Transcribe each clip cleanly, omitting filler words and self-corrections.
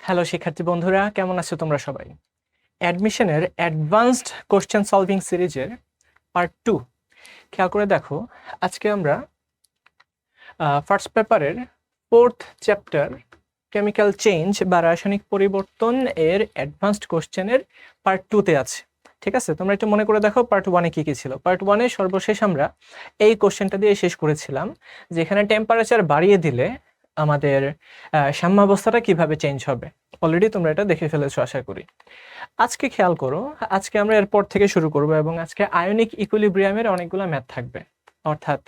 Hello শিক্ষার্থী বন্ধুরা, কেমন আছো তোমরা সবাই? অ্যাডমিশনের অ্যাডভান্সড কোশ্চেন সলভিং সিরিজের পার্ট 2 খেয়াল করে দেখো। আজকে আমরা ফার্স্ট পেপারের 4th চ্যাপ্টার কেমিক্যাল চেঞ্জ বা রাসায়নিক পরিবর্তন এর অ্যাডভান্সড কোশ্চেনের পার্ট 2-তে আছে। ঠিক আছে, তোমরা একটু মনে করে দেখো পার্ট 1-এ কি কি ছিল। পার্ট 1-এ সর্বশেষ আমরা এই কোশ্চেনটা দিয়ে শেষ করেছিলাম, যেখানে টেম্পারেচার বাড়িয়ে দিলে আমাদের সাম্যাবস্থাটা কিভাবে চেঞ্জ হবে। অলরেডি তোমরা এটা দেখে ফেলেছো আশা করি। আজকে খেয়াল করো, আজকে আমরা এরপর থেকে শুরু করব এবং আজকে আয়নিক ইকুইলিব্রিয়ামের অনেকগুলো ম্যাথ থাকবে। অর্থাৎ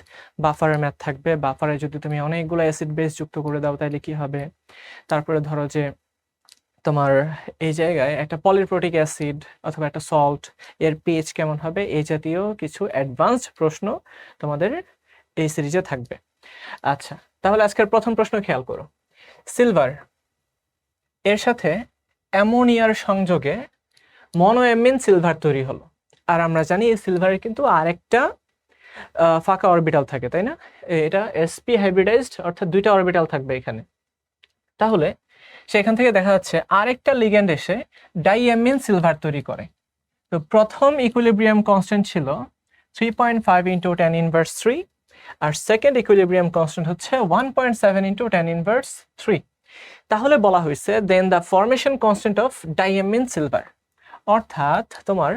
বাফারের ম্যাথ থাকবে। বাফারে যদি তুমি অনেকগুলো অ্যাসিড বেস যুক্ত করে দাও তাহলে কি হবে। তারপরে ধরো যে তোমার এই জায়গায় একটা পলিপ্রোটিক অ্যাসিড অথবা একটা সল্ট, এর পিএইচ কেমন হবে, এই জাতীয় কিছু অ্যাডভান্সড প্রশ্ন তোমাদের এই সিরিজে থাকবে। আচ্ছা, তাহলে আজকের প্রথম প্রশ্ন খেয়াল করো। সিলভার এর সাথে অ্যামোনিয়ার সংযোগে মনোঅ্যামিন সিলভার তৈরি হলো। আর আমরা জানি এই সিলভারের কিন্তু আরেকটা ফাঁকা অরবিটাল থাকে, তাই না? এটা sp হাইব্রিডাইজড, অর্থাৎ দুইটা অরবিটাল থাকবে এখানে। তাহলে সেখান থেকে দেখা যাচ্ছে আরেকটা লিগ্যান্ড এসে ডাইঅ্যামিন সিলভার তৈরি করে। তো প্রথম ইকুইলিব্রিয়াম কনস্ট্যান্ট ছিল 3.5 ইন্টু 10 ইনভার্স 3, আর সেকেন্ড ইকুইলিব্রিয়াম কনস্ট্যান্ট হচ্ছে 1.7 ইন্টু 10 ইনভার্স 3। তাহলে বলা হয়েছে then the formation constant of diammine silver, অর্থাৎ তোমার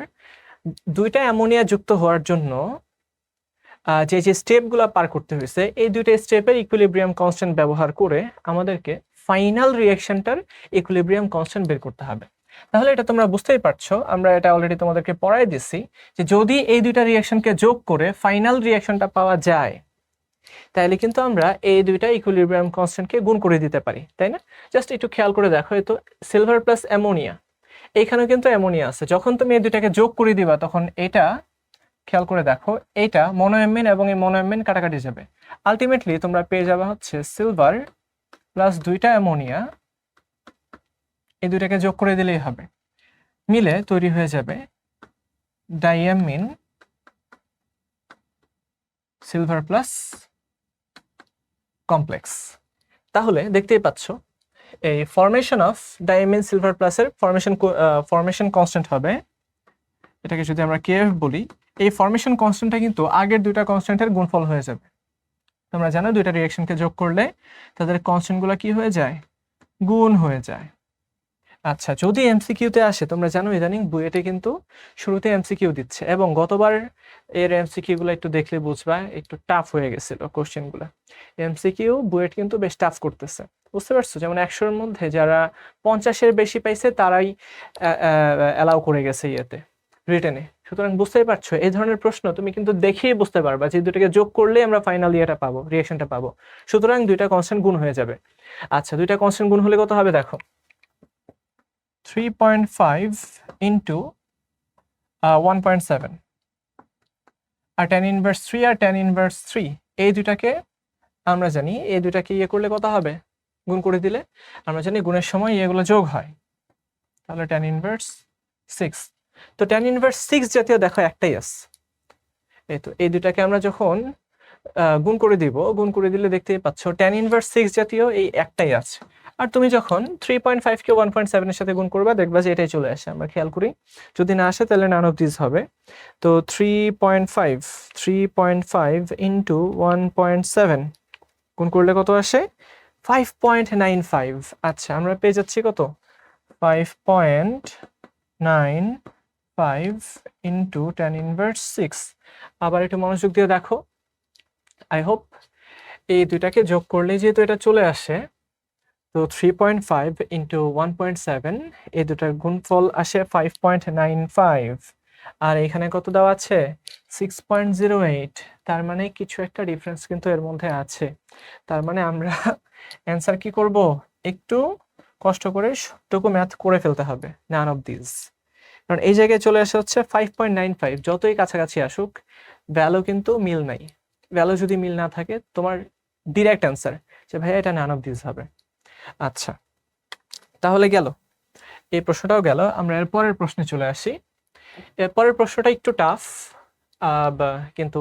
দুইটা অ্যামোনিয়া যুক্ত হওয়ার জন্য যে যে স্টেপগুলো পার করতে হয়েছে, এই দুইটা স্টেপের ইকুইলিব্রিয়াম কনস্ট্যান্ট ব্যবহার করে আমাদেরকে ফাইনাল রিঅ্যাকশনটার ইকুইলিব্রিয়াম কনস্ট্যান্ট বের করতে হবে। তাহলে এটা তোমরা বুঝতেই পারছো, আমরা এটা অলরেডি তোমাদেরকে পড়াই দিছি যে যদি এই দুইটা রিঅ্যাকশনকে যোগ করে ফাইনাল রিঅ্যাকশনটা পাওয়া যায়, তাহলে কিন্তু আমরা এই দুইটা ইকুইলিব্রিয়াম কনস্ট্যান্টকে গুণ করে দিতে পারি, তাই না? জাস্ট একটু খেয়াল করে দেখো, এই তো সিলভার প্লাস অ্যামোনিয়া, এইখানেও কিন্তু অ্যামোনিয়া আছে। যখন তুমি এই দুইটাকে যোগ করে দিবা তখন এটা, খেয়াল করে দেখো, এইটা মনোঅ্যামিন এবং এই মনোঅ্যামিন কাটাকাটি যাবে। আলটিমেটলি তোমরা পেয়ে যাবে হচ্ছে সিলভার প্লাস দুইটা অ্যামোনিয়া, এই দুইটাকে যোগ করে দিলেই হবে, মিলে তৈরি হয়ে যাবে ডাইঅ্যামিন সিলভার প্লাস কমপ্লেক্স। তাহলে দেখতেই পাচ্ছ এই ফরমেশন অফ ডাইঅ্যামিন সিলভার প্লাসের ফরমেশন কনস্ট্যান্ট হবে, এটাকে যদি আমরা কেএফ বলি, এই ফরমেশন কনস্ট্যান্টটা কিন্তু আগের দুইটা কনস্ট্যান্টের গুণফল হয়ে যাবে। তোমরা জানো দুইটা রিঅ্যাকশনকে যোগ করলে তাদের কনস্ট্যান্টগুলো কি হয়ে যায়, গুণ হয়ে যায়। আচ্ছা, যদি এমসিকিউতে আসে, তোমরা জানো ইদানিং বুয়েটে কিন্তু শুরুতে এমসিকিউ দিচ্ছে, এবং গতবার এর এমসিকিউ গুলো একটু দেখলে বুঝবা একটু টাফ হয়ে গেছিল কোশ্চেনগুলো। এমসিকিউ বুয়েট কিন্তু বেশ টাফ করতেছে, বুঝতে পারছো? যেমন 100-এর মধ্যে যারা 50-এর বেশি পাইছে তারাই অ্যালাউ করে গেছে ইয়েতে, রিটেনে। সুতরাং বুঝতেই পারছো এই ধরনের প্রশ্ন তুমি কিন্তু দেখেই বুঝতে পারবা যে দুটোকে যোগ করলে আমরা ফাইনাল ইয়েটা পাবো, রিঅ্যাকশনটা পাবো। সুতরাং দুইটা কনস্ট্যান্ট গুণ হয়ে যাবে। আচ্ছা, দুইটা কনস্ট্যান্ট গুণ হলে কত হবে দেখো, 3.5 ইন্টু 1.7, আর tan ইনভার্স 3 আর tan ইনভার্স 3, এই দুটাকে আমরা জানি, এই দুটাকে ইয়ে করলে কত হবে, গুণ করে দিলে। আমরা জানি গুণের সময় এগুলো যোগ হয়, তাহলে tan ইনভার্স 6। তো tan ইনভার্স 6 জাতীয় দেখো একটাই আছে, এই তো এই দুটাকে আমরা যখন গুণ করে দিব, গুণ করে দিলে দেখতেই পাচ্ছ tan ইনভার্স 6 জাতীয় এই একটাই আছে। আর তুমি যখন 3.5 কে 1.7 এর সাথে গুণ করবা দেখবা যে এটাই চলে আসে। আমরা খেয়াল করি, যদি না আসে তাহলে নান অফ দিস হবে। তো 3.5 ইন্টু 1.7 গুণ করলে কত আসে, 5.95। আচ্ছা, আমরা পেয়ে যাচ্ছি কত, 5.95 ইন্টু tan ইনভার্স 6। আবার একটু মনোযোগ দিয়ে দেখো, আই হোপ এই দুইটাকে যোগ করলে যেহেতু এটা চলে আসে, তো 3.5 ইন্টু 1.7, এই দুটার গুণফল আসে 5.95, আর এখানে কত দেওয়া আছে, 6.08। তার মানে কিছু একটা ডিফারেন্স কিন্তু এর মধ্যে আছে। তার মানে আমরা অ্যান্সার কি করব, একটু কষ্ট করে সবটুকু ম্যাথ করে ফেলতে হবে, নান অফ দিস। কারণ এই জায়গায় চলে আসে হচ্ছে 5.95, যতই কাছাকাছি আসুক ভ্যালু কিন্তু মিল নাই। ভ্যালু যদি মিল না থাকে তোমার ডিরেক্ট অ্যান্সার যে ভাইয়া এটা নান অফ দিস হবে। আচ্ছা, তাহলে গেল এই প্রশ্নটাও গেল। আমরা এর পরের প্রশ্নে চলে আসি। এর পরের প্রশ্নটা একটু টাফ, কিন্তু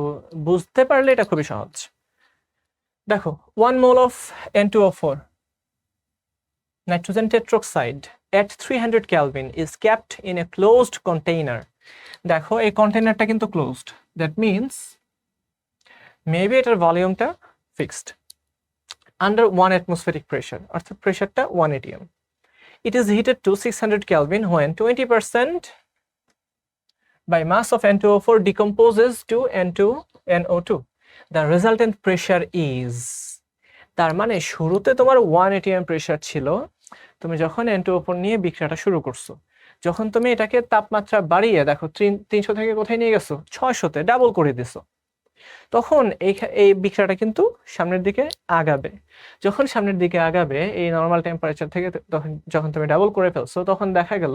বুঝতে পারলে এটা খুবই সহজ। দেখো, 1 mole of N2O4 nitrogen tetroxide at 300 Kelvin is kept in a closed container. দেখো এই কন্টেইনারটা কিন্তু ক্লোজড, দ্যাট মিনস মেবি এটার ভলিউমটা ফিক্সড আন্ডার 1 atmospheric pressure, অর্থাৎ প্রেশারটা 1 atm. It is heated to 600 Kelvin when 20% by mass of N2O4 decomposes to NO2. The resultant pressure is, তার মানে শুরুতে তোমার 1 atm প্রেশার ছিল, তুমি যখন N2O4 নিয়ে বিক্রিয়াটা শুরু করছো, যখন তুমি এটাকে তাপমাত্রা বাড়িয়ে দেখো 300 থেকে কোথায় নিয়ে গেছো, 600-তে ডাবল করে দিছো, তখন এই বিক্রিয়াটা কিন্তু সামনের দিকে আগাবে। যখন সামনের দিকে আগাবে এই নর্মাল টেম্পারেচার থেকে তখন যখন তুমি ডাবল করে ফেলছো, তখন দেখা গেল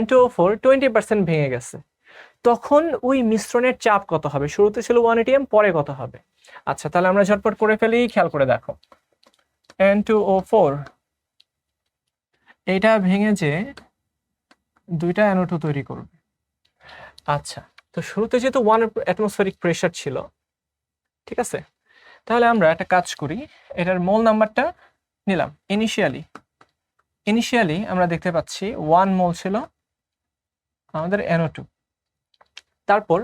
N2O4 20% ভেঙে গেছে। তখন ওই মিশ্রণের চাপ কত হবে? শুরুতে ছিল 1 atm, পরে কত হবে? আচ্ছা, তাহলে আমরা ঝটপট করে ফেলি, খেয়াল করে দেখো। N2O4 এটা ভেঙে যে দুইটা NO2 তৈরি করবে। আচ্ছা, তো শুরুতে যেহেতু 1 atmospheric প্রেশার ছিল, ঠিক আছে, তাহলে আমরা একটা কাজ করি, এটার মোল নাম্বারটা নিলাম। ইনিশিয়ালি আমরা দেখতে পাচ্ছি 1 মোল ছিল আমাদের NO2। তারপর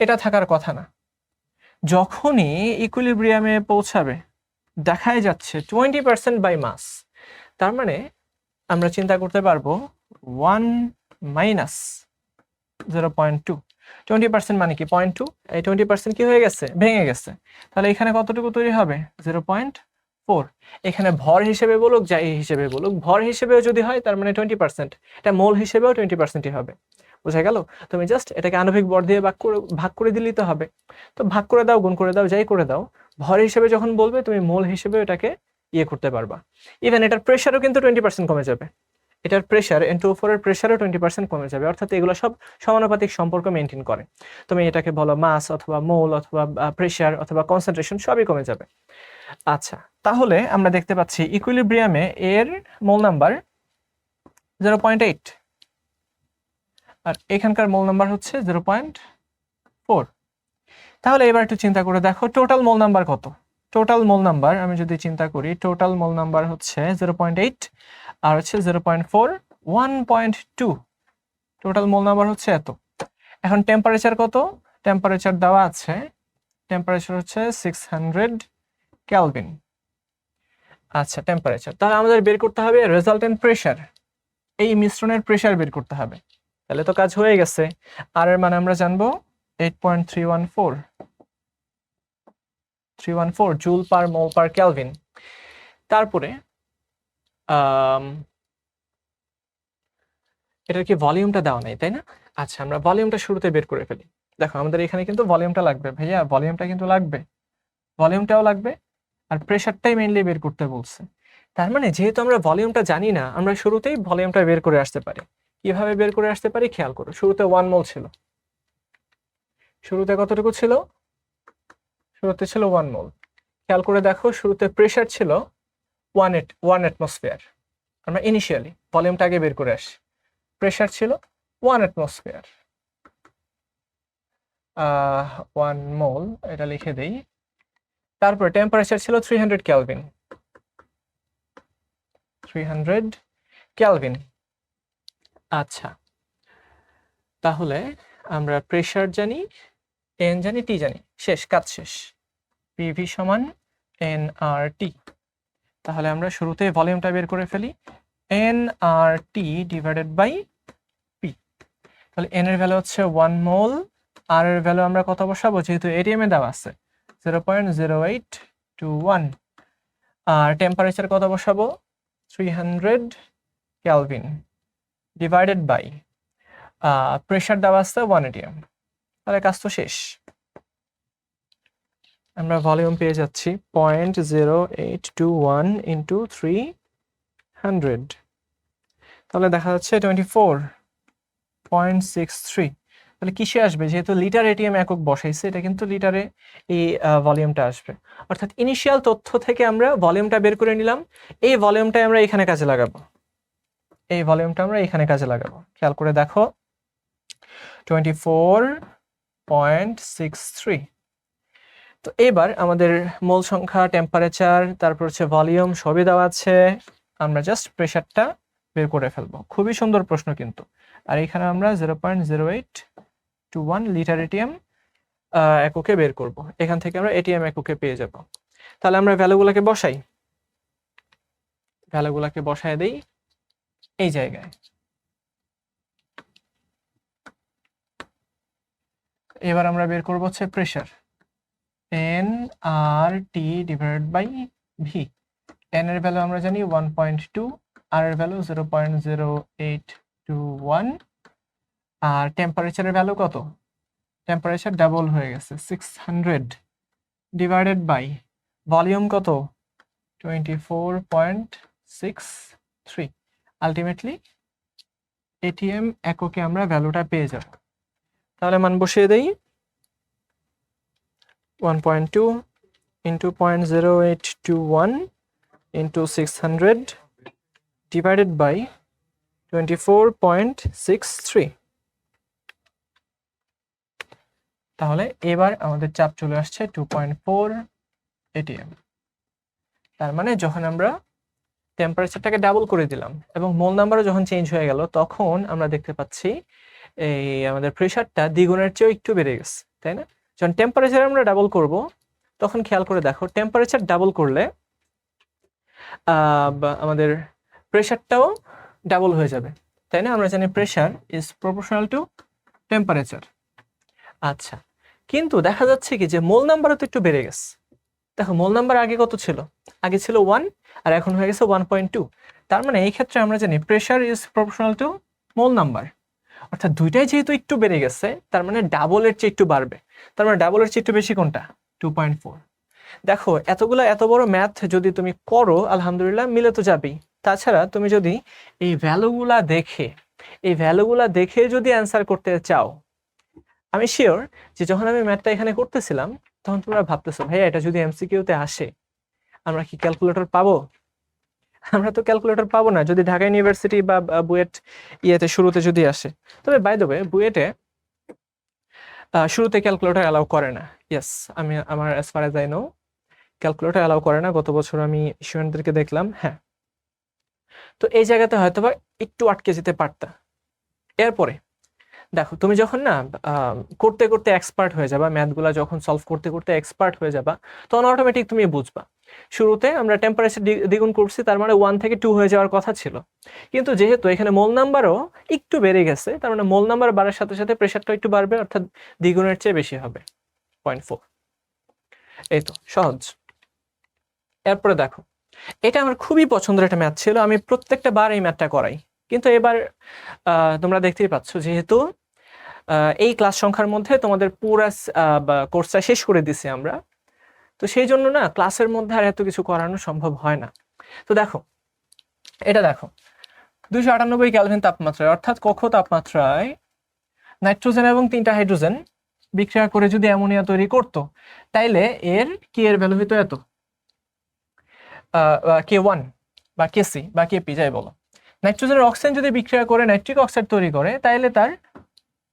এটা থাকার কথা না, যখনই ইকুইলিব্রিয়ামে পৌঁছাবে দেখাই যাচ্ছে 20% বাই মাস, তার মানে আমরা চিন্তা করতে পারবো 1 মাইনাস 0.2, 20% মানে কি 0.2, এই 20% কি হয়ে গেছে? ভেঙে গেছে। তাহলে এখানে কতটুকু তৈরি হবে? 0.4। এখানে ভর হিসেবে বলুক, যাই হিসেবে বলুক, ভর হিসেবেও যদি হয় তার মানে 20%, এটা মোল হিসেবেও 20%ই হবে। বুঝা গেল? তুমি জাস্ট এটাকে আণবিক ভর দিয়ে ভাগ করে দিলেই তো হবে। তো ভাগ করে দাও, গুণ করে দাও, যাই করে দাও, ভর হিসেবে যখন বলবে তুমি মোল হিসেবে এটাকে ইয়ে করতে পারবা। ইভেন এটার প্রেশারও কিন্তু 20% কমে যাবে। এটার প্রেশার, N2O4 এর প্রেশারও 20% কমে যাবে। অর্থাৎ এগুলো সব সমানুপাতিক সম্পর্ক মেনটেন করে। তুমি এটাকে বলো মাস অথবা মোল অথবা প্রেশার অথবা কনসেন্ট্রেশন, সবই কমে যাবে। আচ্ছা, তাহলে আমরা দেখতে পাচ্ছি ইকুইলিব্রিয়ামে এর মোল নাম্বার 0.8 আর এখানকার মোল নাম্বার হচ্ছে 0.4। তাহলে এবার একটু চিন্তা করে দেখো টোটাল মোল নাম্বার কত। টোটাল মোল নাম্বার আমি যদি চিন্তা করি, টোটাল মোল নাম্বার হচ্ছে 0.8 আর হচ্ছে 0.4, 1.2। টোটাল মোল নাম্বার হচ্ছে এত। এখন টেম্পারেচার কত? টেম্পারেচার দেওয়া আছে, টেম্পারেচার হচ্ছে 600 কেলভিন। আচ্ছা, টেম্পারেচার, তাহলে আমাদের বের করতে হবে রেজাল্টেন্ট প্রেশার, এই মিশ্রণের প্রেশার বের করতে হবে। তাহলে তো কাজ হয়ে গেছে। আর এর মানে আমরা জানবো 8.314 জুল পার মোল পার কেলভিন। তারপরে এটার কি ভলিউমটা দেওয়া নাই, তাই না? আচ্ছা, আমরা ভলিউমটা শুরুতে বের করে ফেলি। দেখো আমাদের এখানে কিন্তু ভলিউমটা লাগবে, ভাইয়া ভলিউমটা কিন্তু লাগবে, ভলিউমটাও লাগবে, আর প্রেশারটাই মেইনলি বের করতে বলছে। তার মানে যেহেতু আমরা ভলিউমটা জানি না, আমরা শুরুতেই ভলিউমটা বের করে আসতে পারি। কিভাবে বের করে আসতে পারি খেয়াল করো। শুরুতে 1 মোল ছিল, শুরুতে কতটুকু ছিল? শুরুতে ছিল 1 মোল। খেয়াল করে দেখো শুরুতে প্রেশার ছিল 1 অ্যাটমসফিয়ার। আমরা ইনিশিয়ালি ভলিউমটা আগে বের করে আসি। প্রেশার ছিল 1 অ্যাটমসফিয়ার, 1 মোল, এটা লিখে দেই। তারপরে টেম্পারেচার ছিল 300 কেলভিন, 300 কেলভিন। আচ্ছা, তাহলে আমরা প্রেশার জানি, এন জানি, টি জানি, শেষ, কাজ শেষ। পিভি সমান এনআরটি। তাহলে আমরা শুরুতে ভলিউমটা বের করে ফেলি, এনআরটি ডিভাইডেড বাই পি। তাহলে এন এর ভ্যালু হচ্ছে 1 মোল, আর এর ভ্যালু আমরা কত বসাবো? যেহেতু এটিএম এ দেওয়া আছে 0.0821, আর টেম্পারেচার কত বসাবো? 300 কেলভিন ডিভাইডেড বাই প্রেশার দেওয়া আছে 1 atm। তাহলে কাজ তো শেষ। আমরা ভলিউম পেয়ে যাচ্ছি 0.0821 ইন্টু 300, তাহলে দেখা যাচ্ছে 24.63। তাহলে কিসে আসবে? যেহেতু লিটার এটিএম একক বসাইছে, এটা কিন্তু লিটারে এই ভলিউমটা আসবে। অর্থাৎ ইনিশিয়াল তথ্য থেকে আমরা ভলিউমটা বের করে নিলাম, এই ভলিউমটাই আমরা এখানে কাজে লাগাবো, এই ভলিউমটা আমরা এখানে কাজে লাগাবো। খেয়াল করে দেখো 24.63। তো এবার আমাদের মোল সংখ্যা, টেম্পারেচার, তারপর হচ্ছে ভলিউম সবই দেওয়া আছে। আমরা জাস্ট প্রেশারটা বের করে ফেলবো। খুবই সুন্দর প্রশ্ন কিন্তু। আর এখানে আমরা 0.0821 লিটার এটিএম এককে বের করব। এখান থেকে আমরা এটিএম এককে পেয়ে যাব। তাহলে আমরা ভ্যালুগুলোকে বসাই দেই এই জায়গায়। এবার আমরা বের করব হচ্ছে pressure nRT divided by V. n এর ভ্যালু আমরা জানি 1.2, আর এর ভ্যালু 0.0821, আর টেম্পারেচারের ভ্যালু কত? টেম্পারেচার ডাবল হয়ে গেছে 600 ডিভাইডেড বাই ভলিউম কত? 24.63। আলটিমেটলি এটিএম এককে আমরা ভ্যালুটা পেয়ে যাব। তাহলে মান বসিয়ে দেই 1.2 ইন্টু 0.0821 ইন্টু 600 ডিভাইডেড বাই 24.63। তাহলে এবার আমাদের চাপ চলে আসছে 2.4 এটিএম। তার মানে যখন আমরা টেম্পারেচারটাকে ডাবল করে দিলাম এবং মোল নাম্বারও যখন চেঞ্জ হয়ে গেল, তখন আমরা দেখতে পাচ্ছি এই আমাদের প্রেশারটা দ্বিগুণের চেয়েও একটু বেড়ে গেছে, তাই না? যখন টেম্পারেচার আমরা ডাবল করব, তখন খেয়াল করে দেখো টেম্পারেচার ডাবল করলে আমাদের প্রেশারটাও ডাবল হয়ে যাবে, তাই না? আমরা জানি pressure is proportional two temperature. আচ্ছা, কিন্তু দেখা যাচ্ছে কি যে মোল নাম্বারও তো একটু বেড়ে গেছে। দেখো মোল নাম্বার আগে কত ছিল? আগে ছিল 1 আর এখন হয়ে গেছে 1.2। তার মানে এই ক্ষেত্রে আমরা জানি pressure is proportional to mole number, অর্থাৎ দুইটাই যেহেতু একটু বেড়ে গেছে, তার মানে ডাবলের চেয়ে একটু বাড়বে। তার মানে ডাবলের চেয়ে একটু বেশি কোনটা? 2.4। দেখো এত বড় ম্যাথ যদি তুমি করো, আলহামদুলিল্লাহ মিলে তো যাবেই। তাছাড়া তুমি যদি এই ভ্যালুগুলা দেখে যদি অ্যান্সার করতে চাও, আমি শিওর যে যখন আমি ম্যাথটা এখানে করতেছিলাম তখন তোমরা ভাবতেছো ভাইয়া এটা যদি এমসিকিউতে আসে আমরা কি ক্যালকুলেটর পাবো? আমরা তো ক্যালকুলেটর পাবো না যদি ঢাকা ইউনিভার্সিটি বা বুয়েট শুরুতে যদি আসে। তবে বাই দ্য ওয়ে বুয়েটে শুরুতে ক্যালকুলেটর অ্যালাউ করে না। ইয়েস, আমার as far as I know calculator allow করে না। গত বছর আমি স্টুডেন্টদেরকে দেখলাম। হ্যাঁ, তো এই জায়গাতে হয়তো বা একটু আটকে যেতে পারতা। এরপরে দেখো তুমি যখন না করতে করতে এক্সপার্ট হয়ে যাবা, ম্যাথগুলা যখন সলভ করতে করতে এক্সপার্ট হয়ে যাবা, তখন অটোমেটিক তুমি বুঝবা। শুরুতে আমরা টেম্পারেচার দ্বিগুণ করছি, তার মানে 1 থেকে 2 হয়ে যাওয়ার কথা ছিল, কিন্তু যেহেতু এখানে মোল নাম্বারও একটু বেড়ে গেছে, তার মানে মোল নাম্বার বাড়ার সাথে সাথে প্রেশারটা একটু বাড়বে, অর্থাৎ দ্বিগুণের চেয়ে বেশি হবে 0.4। এই তো সহজ। এরপরে দেখো এটা আমার খুবই পছন্দের একটা ম্যাথ ছিল, আমি প্রত্যেকটা বার এই ম্যাথটা করাই, কিন্তু এবার তোমরা দেখতেই পাচ্ছ যেহেতু এই ক্লাস সংখ্যার মধ্যে তোমাদের পুরো কোর্সটা শেষ করে দিছি আমরা, তো সেই জন্য না ক্লাসের মধ্যে আর এত কিছু করানো সম্ভব হয় না। তো দেখো এটা দেখো 298 কেলভিন তাপমাত্রায়, অর্থাৎ কক্ষ তাপমাত্রায় নাইট্রোজেন এবং 3টা হাইড্রোজেন বিক্রিয়া করে যদি অ্যামোনিয়া তৈরি করত, তাইলে এর কি এর ভ্যালু হইতো এত, K1 বা Kc বা Kp যাই বলো। নাইট্রোজেনের অক্সিজেন যদি বিক্রিয়া করে নাইট্রিক অক্সাইড তৈরি করে, তাইলে তার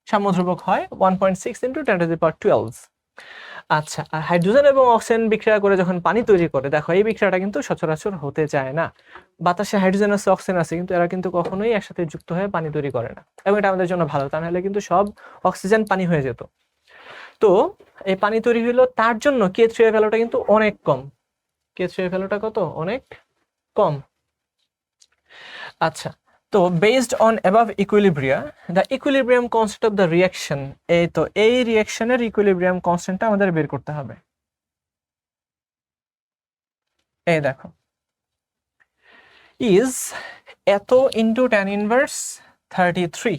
সাম্যধ্রুবক হয় 1.6 × 10⁻12। আচ্ছা, আর হাইড্রোজেন এবং অক্সিজেন বিক্রিয়া করে যখন পানি তৈরি করে, দেখো এই বিক্রিয়াটা কিন্তু সচরাচর হতে চায় না। বাতাসে হাইড্রোজেন আছে, অক্সিজেন আছে, কিন্তু এরা কিন্তু কখনোই একসাথে যুক্ত হয়ে পানি তৈরি করে না, এবং এটা আমাদের জন্য ভালো, তা নাহলে কিন্তু সব অক্সিজেন পানি হয়ে যেত। তো এই পানি তৈরি হলো, তার জন্য K3 এর ভ্যালুটা কিন্তু অনেক কম। K3 এর ভ্যালুটা কত? অনেক কম। আচ্ছা, তো based on above equilibria the equilibrium constant of the reaction, এই রিঅ্যাকশনের ইকুইলিব্রিয়াম কনস্ট্যান্টটা আমাদের বের করতে হবে। এই দেখো ইজ এত ইনটু tan ইনভার্স 33।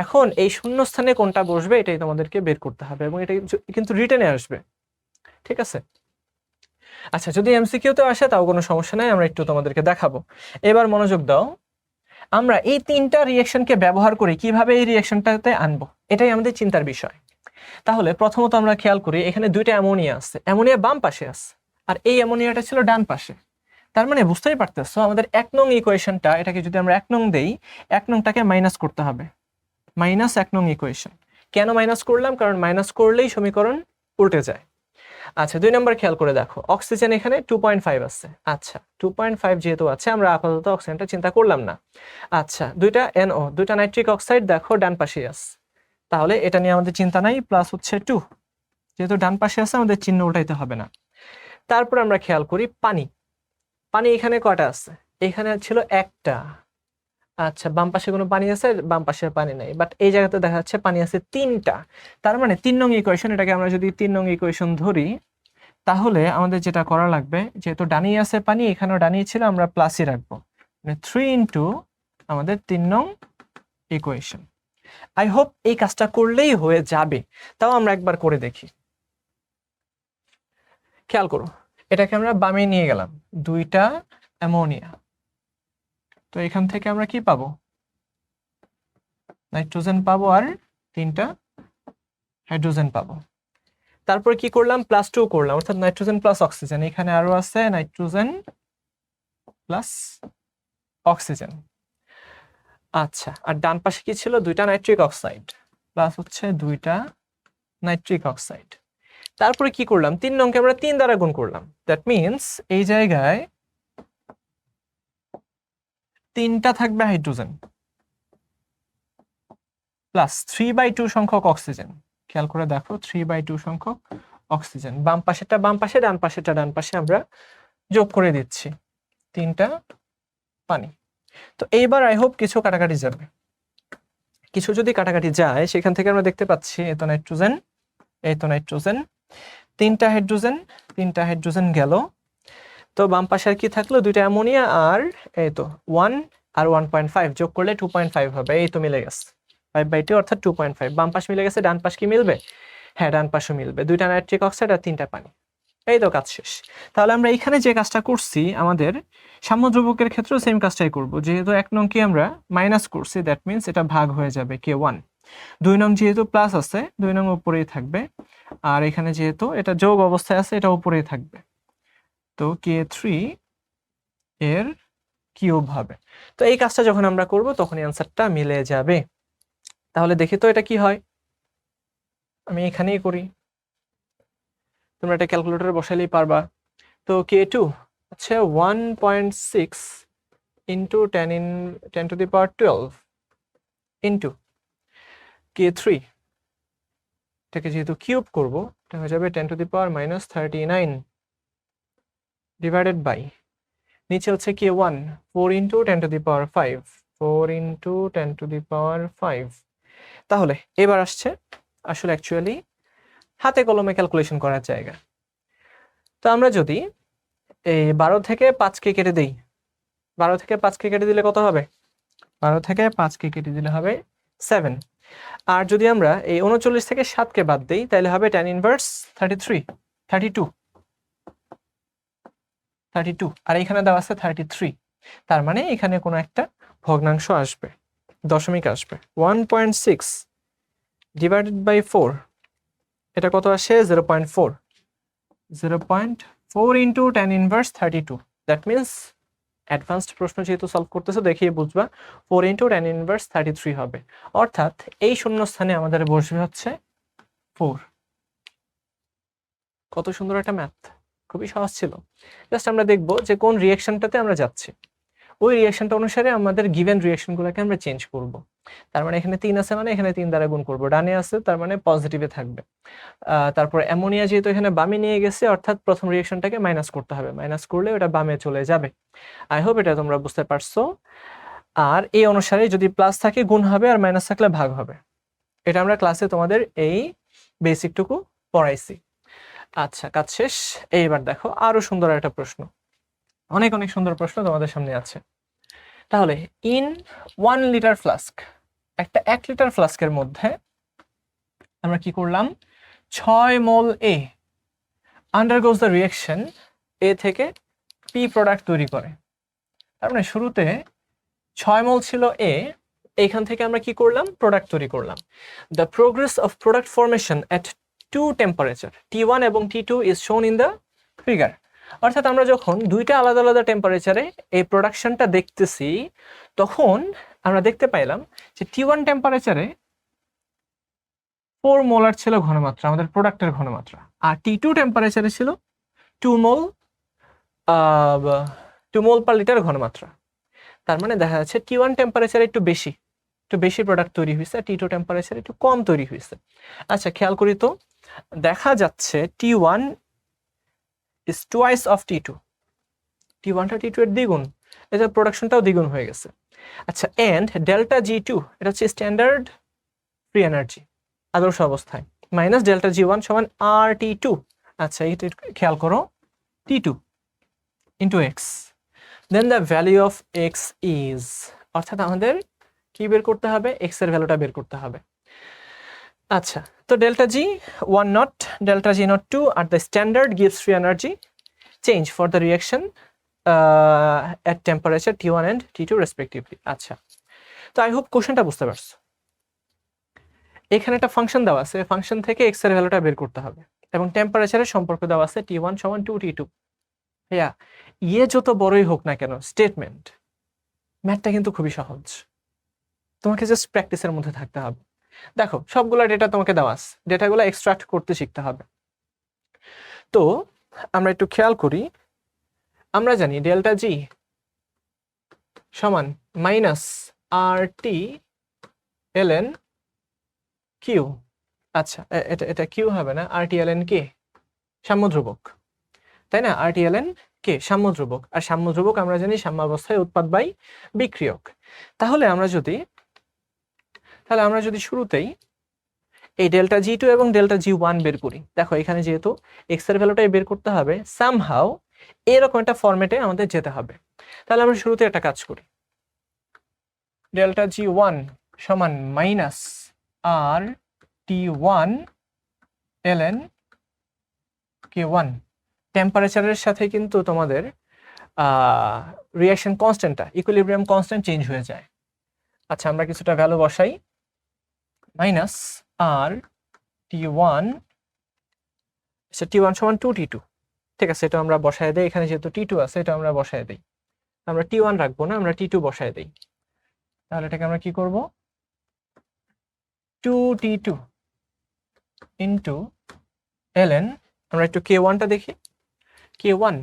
এখন এই শূন্য স্থানে কোনটা বসবে এটাই তোমাদেরকে বের করতে হবে, এবং এটা কিন্তু রিটেনে আসবে, ঠিক আছে? আচ্ছা, যদি এমসিকিউতে আসে তাও কোনো সমস্যা নাই, আমরা একটু তোমাদেরকে দেখাবো। এবার মনোযোগ দাও, আমরা এই 3টা রিঅ্যাকশনকে ব্যবহার করে কিভাবে এই রিঅ্যাকশনটাতে আনবো, এটাই আমাদের চিন্তার বিষয়। তাহলে প্রথমত আমরা খেয়াল করি, এখানে 2টা অ্যামোনিয়া আছে, অ্যামোনিয়া বাম পাশে আছে আর এই অ্যামোনিয়াটা ছিল ডান পাশে। তার মানে বুঝতেই পারতেছো আমাদের 1 নং ইকুয়েশনটা, এটাকে যদি আমরা 1 নং দেই, 1 নংটাকে মাইনাস করতে হবে, -1 নং ইকুয়েশন। কেন মাইনাস করলাম? কারণ মাইনাস করলেই সমীকরণ উল্টে যায়। আচ্ছা 2 নম্বর খেয়াল করে দেখো, অক্সিজেন এখানে 2.5 আছে। আচ্ছা 2.5 যেহেতু আছে, আমরা আপাতত অক্সিজেনটা চিন্তা করলাম না। আচ্ছা দুইটা NO, দুইটা নাইট্রিক অক্সাইড দেখো ডান পাশে আছে, তাহলে এটা নিয়ে আমাদের চিন্তা নাই, প্লাস হচ্ছে 2, যেহেতু ডান পাশে আছে আমাদের চিহ্ন উল্টাইতে হবে না। তারপর আমরা খেয়াল করি পানি, পানি এখানে কয়টা আছে, এখানে ছিল একটা। আচ্ছা বাম পাশে কোনো পানি আছে, বাম পাশে পানি নাই, বাট এই জায়গাতে দেখা যাচ্ছে পানি আছে 3টা। তার মানে 3 নং ইকুয়েশন, এটাকে আমরা যদি 3 নং ইকুয়েশন ধরি, তাহলে আমাদের যেটা করা লাগবে, যেহেতু ডানি আছে পানি, এখানেও ডানি ছিল, আমরা প্লাসই রাখবো, মানে 3 ইন্টু আমাদের 3 নং ইকুয়েশন। আই হোপ এই কাজটা করলেই হয়ে যাবে, তাও আমরা একবার করে দেখি। খেয়াল করো, এটাকে আমরা বামে নিয়ে গেলাম, দুইটা অ্যামোনিয়া, তো এখান থেকে আমরা কি পাবো, নাইট্রোজেন পাবো আর 3টা হাইড্রোজেন পাবো। তারপর কি করলাম, +2 করলাম, অর্থাৎ নাইট্রোজেন প্লাস অক্সিজেন, এখানে আরো আছে নাইট্রোজেন প্লাস অক্সিজেন। আচ্ছা আর ডান পাশে কি ছিল, দুইটা নাইট্রিক অক্সাইড, প্লাস হচ্ছে দুইটা নাইট্রিক অক্সাইড। তারপরে কি করলাম, 3 নংকে আমরা 3 দ্বারা গুণ করলাম, দ্যাট মিন্স এই জায়গায় 3টা থাকবে হাইড্রোজেন প্লাস 3/2 সংখ্যক অক্সিজেন। খেয়াল করে দেখো 3/2 সংখ্যক অক্সিজেন, বাম পাশেরটা বাম পাশে, ডান পাশেরটা ডান পাশে আমরা যোগ করে দিচ্ছি, 3টা পানি। তো এইবার আই হোপ কিছু কাটাকাটি যাবে, কিছু যদি কাটাকাটি যায়, সেখান থেকে আমরা দেখতে পাচ্ছি এই তো নাইট্রোজেন, এই তো নাইট্রোজেন, 3টা হাইড্রোজেন, 3টা হাইড্রোজেন গেল। তো বাম পাশে আর কি থাকলো, দুইটা অ্যামোনিয়া, আর এই তো 1 আর 1.5 যোগ করলে 2.5 হবে, এই তো মিলে গেছে 5/2 অর্থাৎ 2.5। বাম পাশ মিলে গেছে, ডান পাশ কি মিলবে, হ্যাঁ ডান পাশও মিলবে, দুইটা নাইট্রিক অক্সাইড আর 3টা পানি, এই তো কাজ শেষ। তাহলে আমরা এখানে যে কাজটা করছি, আমাদের সাম্যদ্রব্যকের ক্ষেত্রেও সেম কাজটাই করব, যেহেতু 1 নং কি আমরা মাইনাস করছি, দ্যাট মিন্স এটা ভাগ হয়ে যাবে K1। 2 নং যেহেতু প্লাস আছে, 2 নং উপরেই থাকবে, আর এখানে যেহেতু এটা যোগ অবস্থায় আছে, এটা উপরেই থাকবে, তো K3 এর কিউব হবে। তো এই কাজটা যখন আমরা করব, তখনই অ্যান্সারটা মিলে যাবে। তাহলে দেখি তো এটা কি হয়, আমি এখানেই করি, তোমরা এটা ক্যালকুলেটরে বসাইলেই পারবা। তো K2 হচ্ছে 1.6 ইন্টু 10⁻12 ইন্টু K3, এটাকে যেহেতু কিউব করব, এটা হয়ে যাবে 10⁻−39 ডিভাইডেড বাই, নিচে হচ্ছে K1 4 ইন্টু 10⁵, 4 ইন্টু 10⁵। তাহলে এবার আসছে আসলে অ্যাকচুয়ালি হাতে কলমে ক্যালকুলেশন করার জায়গা। তো আমরা যদি এই 12 থেকে 5কে কেটে দেই, 12 থেকে 5কে কেটে দিলে কত হবে, 12 থেকে 5কে কেটে দিলে হবে 7। আর যদি আমরা এই 39 থেকে 7কে বাদ দেই, তাহলে হবে tan−33 32, আর এখানে দেওয়া আছে 33, তার মানে এখানে কোনো একটা ভগ্নাংশ আসবে, দশমিক আসবে। 1.6 ডিভাইডেড বাই 4, এটা কত আসে 0.4, 0.4 into tan−32, that means advanced প্রশ্ন যেহেতু সলভ করতেছো দেখিয়ে বুঝবা, 4 ইন্টু tan−33 হবে, অর্থাৎ এই শূন্যস্থানে আমাদের বসবে হচ্ছে 4। কত সুন্দর একটা ম্যাথ, খুবই সহজ ছিল। জাস্ট আমরা দেখবো যে কোন রিঅ্যাকশনটাতে আমরা যাচ্ছি, ওই রিঅ্যাকশনটা অনুসারে আমাদের গিভেন রিঅ্যাকশনগুলোকে আমরা চেঞ্জ করব। তার মানে এখানে 3 আছে, মানে এখানে 3 দ্বারা গুণ করব, ডানে আছে তার মানে পজিটিভে থাকবে। তারপর অ্যামোনিয়া যেহেতু এখানে বামে নিয়ে গেছে, অর্থাৎ প্রথম রিঅ্যাকশনটাকে মাইনাস করতে হবে, মাইনাস করলে ওটা বামে চলে যাবে। আই হোপ এটা তোমরা বুঝতে পারছো। আর এই অনুসারে যদি প্লাস থাকে গুণ হবে, আর মাইনাস থাকলে ভাগ হবে, এটা আমরা ক্লাসে তোমাদের এই বেসিকটুকু পড়াইছি। আচ্ছা কাজ শেষ। এইবার দেখো আরো সুন্দর একটা প্রশ্ন, অনেক অনেক সুন্দর প্রশ্ন তোমাদের সামনে আছে। তাহলে ইন 1 লিটার ফ্লাস্ক, একটা 1 লিটার ফ্লাস্কের মধ্যে আমরা কি করলাম, 6 মোল এ আন্ডারগোজ দ্য রিঅ্যাকশন, এ থেকে পি প্রোডাক্ট তৈরি করে। তার মানে শুরুতে 6 মোল ছিল এ, এইখান থেকে আমরা কি করলাম, প্রোডাক্ট তৈরি করলাম। The progress of product formation at 2 temperature T1 এবং T2 ইজ শোন ইন দ্য ফিগার। অর্থাৎ আমরা যখন দুইটা আলাদা আলাদা টেম্পারেচারে এই প্রোডাকশনটা দেখতেছি, তখন আমরা দেখতে পাইলাম যে T1 টেম্পারেচারে 4 মোলার ছিল ঘনমাত্রা, আমাদের প্রোডাক্টের ঘনমাত্রা। আর T2 টেম্পারেচারে ছিল 2 মোল 2 মোল পার লিটার ঘনমাত্রা। তার মানে দেখা যাচ্ছে T1 টেম্পারেচারে একটু বেশি প্রোডাক্ট তৈরি হয়েছে, T2 টেম্পারেচারে একটু কম তৈরি হয়েছে। আচ্ছা খেয়াল করি তো, দেখা যাচ্ছে T1 is twice of T2, T1টা T2 এর দ্বিগুণ, এটা প্রোডাকশনটাও দ্বিগুণ হয়ে গেছে। আচ্ছা এন্ড ডেল্টা G2 এটা হচ্ছে স্ট্যান্ডার্ড ফ্রি এনার্জি আদর্শ অবস্থায়, মাইনাস ডেল্টা G1 সমান RT2। আচ্ছা এটা খেয়াল করো, T2 into x, then the value of x is, অর্থাৎ আমাদের কি বের করতে হবে, x এর ভ্যালুটা বের করতে হবে। আচ্ছা তো delta G1 not delta G not 2 at the standard gives free energy change for the reaction at temperature T1 and T2 respectively। আচ্ছা তো আই হোপ কোশ্চেনটা বুঝতে পারছো। এখানে একটা ফাংশন দেওয়া আছে, ফাংশন থেকে x এর ভ্যালুটা বের করতে হবে এবং টেম্পারেচারের সম্পর্ক দেওয়া আছে T1 সমান 2 T2। ভাইয়া ইয়ে যত বড়ই হোক না কেন স্টেটমেন্ট, ম্যাথটা কিন্তু খুবই সহজ, তোমাকে জাস্ট প্র্যাকটিসের মধ্যে থাকতে হবে। দেখো সবগুলা ডেটা তোমাকে দেওয়া আছে, ডেটাগুলো এক্সট্রাক্ট করতে শিখতে হবে। তো আমরা একটু খেয়াল করি, আমরা জানি ডেল্টা G সমান মাইনাস RT ln Q। আচ্ছা এটা Q হবে না, RT ln K সাম্যধ্রুবক, তাই না? RT ln K সাম্যধ্রুবক, আর সাম্যধ্রুবক আমরা জানি সাম্যাবস্থায় উৎপাদ বাই বিক্রিয়ক। তাহলে আমরা যদি শুরুতেই এই ডেল্টা G2 এবং ডেল্টা G1 বের করি, দেখো এখানে যেহেতু x এর ভ্যালুটাই বের করতে হবে, সামহাউ এরকম একটা ফরম্যাটে আমাদের যেতে হবে। তাহলে আমরা শুরুতে একটা কাজ করি, ডেল্টা G1 সমান মাইনাস RT1 ln K1। টেম্পারেচারের সাথে কিন্তু তোমাদের রিঅ্যাকশন কনস্ট্যান্টটা, ইকুইলিব্রিয়াম কনস্ট্যান্ট চেঞ্জ হয়ে যায়। আচ্ছা আমরা কিছুটা ভ্যালু বসাই, মাইনাস RT1, আচ্ছা T1 সমান 2 T2, ঠিক আছে এটা আমরা বসায় দেই, এখানে যেহেতু T2 আছে এটা আমরা বসায় দেই, আমরা T1 রাখবো না, আমরা T2 বসায় দেই। তাহলে এটাকে আমরা কি করব, 2 T2 ইন্টু ln, আমরা একটু K1টা দেখি, K1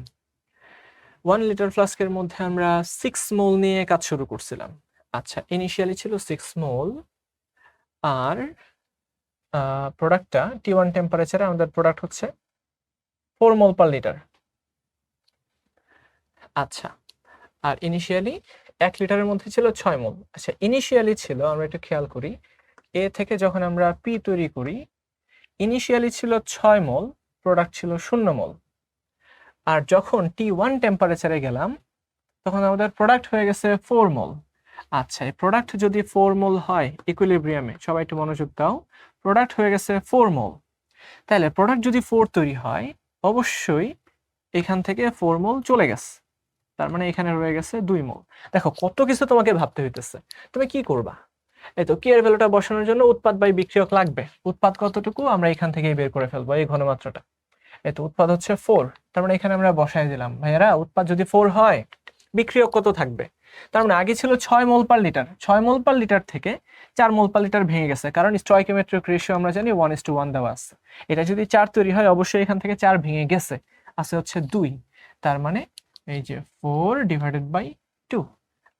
1 লিটার ফ্লাস্কের মধ্যে আমরা 6 মোল নিয়ে কাজ শুরু করছিলাম। আচ্ছা ইনিশিয়ালি ছিল 6 মোল, আর প্রোডাক্টটা T1 টেম্পারেচারে আমাদের প্রোডাক্ট হচ্ছে 4 মোল পার লিটার। আচ্ছা আর ইনিশিয়ালি 1 লিটারের মধ্যে ছিল 6 মোল। আচ্ছা ইনিশিয়ালি ছিল, আমরা একটু খেয়াল করি, এ থেকে যখন আমরা পি তৈরি করি ইনিশিয়ালি ছিল 6 মোল, প্রোডাক্ট ছিল 0 মোল। আর যখন T1 টেম্পারেচারে গেলাম তখন আমাদের প্রোডাক্ট হয়ে গেছে 4 মোল। আচ্ছা এই প্রোডাক্ট যদি 4 মোল হয় ইকুইলিব্রিয়ামে, সবাই একটু মনোযোগ দাও, প্রোডাক্ট হয়ে গেছে 4 মোল, তাহলে প্রোডাক্ট যদি 4 তৈরি হয় অবশ্যই এখান থেকে 4 মোল চলে গেছে, তার মানে এখানে রয়ে গেছে 2 মোল। দেখো কত কিছু তোমাকে ভাবতে হইতেছে, তুমি কি করবা, এই তো কি এর ভ্যালুটা বসানোর জন্য উৎপাদ বাই বিক্রিয়ক লাগবে, উৎপাদ কতটুকু আমরা এখান থেকেই বের করে ফেলবো, এই ঘনমাত্রাটা, এই তো উৎপাদ হচ্ছে 4, তার মানে এখানে আমরা বসায় দিলাম। ভাইয়ারা উৎপাদ যদি 4 হয় বিক্রিয়ক কত থাকবে, তার মানে আগে ছিল 6 মোল পার লিটার, 6 মোল পার লিটার থেকে 4 মোল পার লিটার ভেঙে গেছে, কারণ স্টয়কিওমেট্রিক রেশিও আমরা জানি 1:1 দেওয়া আছে। এটা যদি 4 তৈরি হয় অবশ্যই এখান থেকে 4 ভেঙে গেছে, আছে হচ্ছে 2, তার মানে এই যে 4 ডিভাইডেড বাই 2,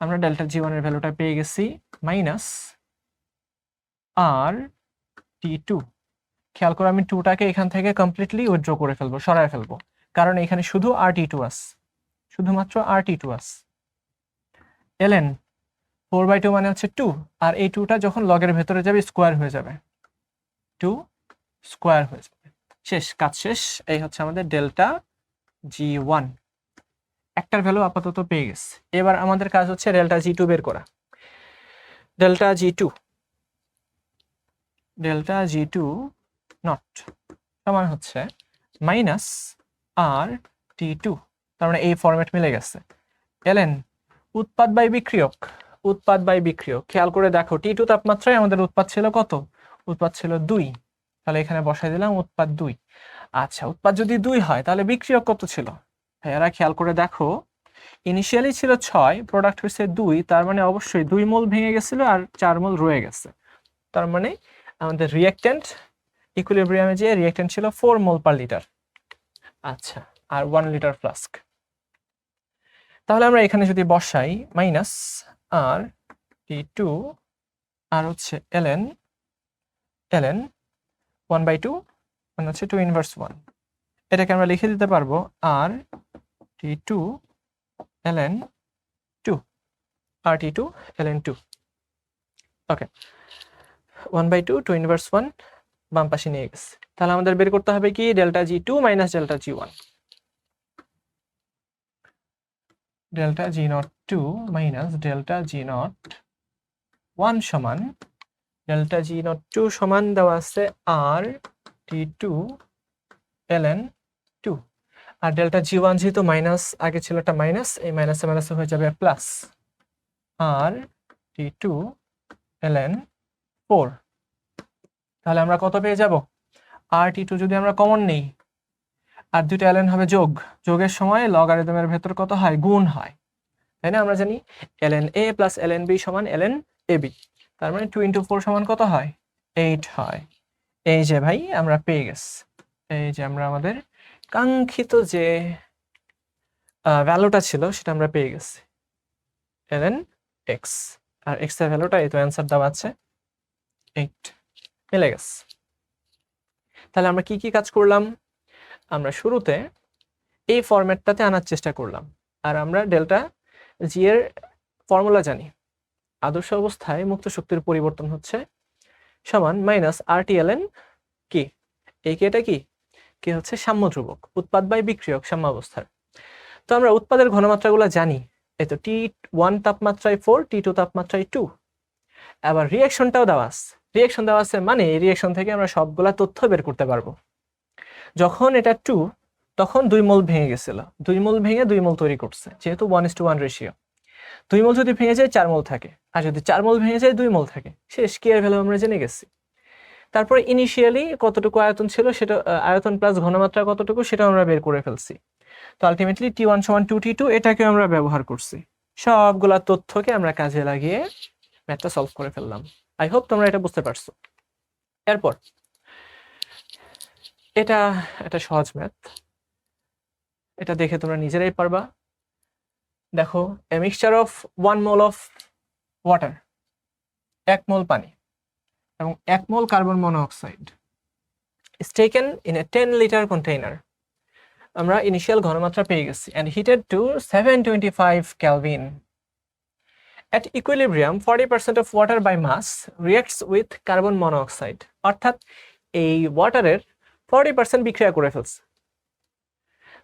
আমরা ডেল্টা G1 এর ভ্যালুটা পেয়ে গেছি মাইনাস RT2। খেয়াল করো আমি 2টাকে এখান থেকে কমপ্লিটলি উইথড্র করে ফেলবো, সরায় ফেলবো, কারণ এখানে শুধু RT2 আছে, শুধুমাত্র RT2 আছে। ln 4/2 মানে হচ্ছে 2, আর এই 2টা যখন লগের ভেতরে যাবে স্কোয়ার হয়ে যাবে, 2 স্কোয়ার হয়ে যাবে, শেষ, কাজ শেষ। এই হচ্ছে আমাদের ডেল্টা G1, একটার ভ্যালু আপাতত পেয়ে গেছে। এবার আমাদের কাজ হচ্ছে ডেল্টা G2 বের করা। ডেল্টা G2 নট সমান হচ্ছে মাইনাস RT2, তার মানে এই ফরম্যাট মিলে গেছে। ln উৎপাদ বাই বিক্রিয়ক, খেয়াল করে দেখো T2 তাপমাত্রায় আমাদের উৎপাদ ছিল কত, উৎপাদ ছিল 2, তাহলে এখানে বসাই দিলাম উৎপাদ 2। আচ্ছা উৎপাদ যদি 2 হয় তাহলে বিক্রিয়ক কত ছিল, ভাইয়ারা খেয়াল করে দেখো, ইনিশিয়ালি ছিল 6, প্রোডাক্ট হয়েছে 2, তার মানে অবশ্যই 2 মোল ভেঙে গেছিল আর 4 মোল রয়ে গেছে, তার মানে আমাদের রিঅ্যাক্ট্যান্ট ইকুইলিব্রিয়ামে যে রিঅ্যাক্ট্যান্ট ছিল 4 মোল পার লিটার। আচ্ছা, আর 1 লিটার ফ্লাস্ক। তাহলে আমরা এখানে যদি বসাই মাইনাস আর T2 আর হচ্ছে ln 1/2 মানে হচ্ছে 2 ইনভার্স 1, এটাকে আমরা লিখে দিতে পারবো আর T2 ln 2 আর T2 ln 2। ওকে, 1/2 2 ইনভার্স 1 বাম পাশে নিয়ে গেছে। তাহলে আমাদের বের করতে হবে কি delta G2 minus delta G1। Delta G02 minus delta G01 সমান ডেল্টা G02 সমান দেওয়া আছে আর T2 ln 2, আর ডেল্টা G1 যেহেতু মাইনাস আগে ছিল একটা মাইনাস, এই মাইনাসে মাইনাসে হয়ে যাবে প্লাস আর T2 ln 4। তাহলে আমরা কত পেয়ে যাব? আর T2 যদি আমরা কমন নেই আর দুটো ln হবে যোগ, যোগের সময় লগারিদমের ভেতর কত হয়? গুণ হয়, তাই না? আমরা জানি ln a plus ln b সমান ln ab, তার মানে 2 × 4 সমান কত হয়? 8 হয়। এই যে ভাই আমরা পেয়ে গেছি, এই যে আমরা আমাদের কাঙ্ক্ষিত যে ভ্যালুটা ছিল সেটা আমরা পেয়ে গেছি ln x, আর x এর ভ্যালুটা এই তো অ্যানসার দেওয়া আছে 8, মিলে গেছে। তাহলে আমরা কি কি কাজ করলাম? আমরা শুরুতে এই ফরম্যাটটাতে আনার চেষ্টা করলাম, আর আমরা ডেল্টা জি এর ফর্মুলা জানি। আদর্শ অবস্থায় মুক্ত শক্তির পরিবর্তন হচ্ছে সমান মাইনাস RT ln কি, এই কেটা কি, কি হচ্ছে সাম্য ধ্রুবক, উৎপাদ বাই বিক্রিয়ক সাম্যাবস্থার। তো আমরা উৎপাদের ঘনমাত্রাগুলো জানি, এই তো T1 তাপমাত্রায় 4, T2 তাপমাত্রায় 2, আবার রিঅ্যাকশনটাও দেওয়া আছে। রিঅ্যাকশন দেওয়া আছে মানে এই রিঅ্যাকশন থেকে আমরা সবগুলা তথ্য বের করতে পারবো। যখন এটা 2 তখন 2 মোল ভেঙে গেছিল, 2 মোল ভেঙে 2 মোল তৈরি করছে, যেহেতু 1:1 রেশিও। 2 মোল যদি ভেঙে যায় 4 মোল থাকে, আর যদি 4 মোল ভেঙে যায় 2 মোল থাকে, শেষ। কি এর ভ্যালু আমরা জেনে গেছি। তারপরে ইনিশিয়ালি কতটুকু আয়তন ছিল সেটা, আয়তন প্লাস ঘনমাত্রা কতটুকু সেটা আমরা বের করে ফেলছি। তো আলটিমেটলি T1 সমান 2T2 এটাকে আমরা ব্যবহার করছি। সবগুলা তথ্যকে আমরা কাজে লাগিয়ে ম্যাথটা সলভ করে ফেললাম। আই হোপ তোমরা এটা বুঝতে পারছো। এরপর এটা একটা সহজ ম্যাথ, এটা দেখে তোমরা নিজেরাই পারবা। দেখো, এ mixture of 1 mole of water, 1 মোল পানি এবং 1 মোল carbon monoxide is taken in a 10 litre container. আমরা ইনিশিয়াল ঘনমাত্রা পেয়ে গেছি, and heated to 725 Kelvin. At equilibrium 40% of water by mass reacts with carbon monoxide, অর্থাৎ এই ওয়াটারের 40% বিক্রিয়া করে ফেলছে।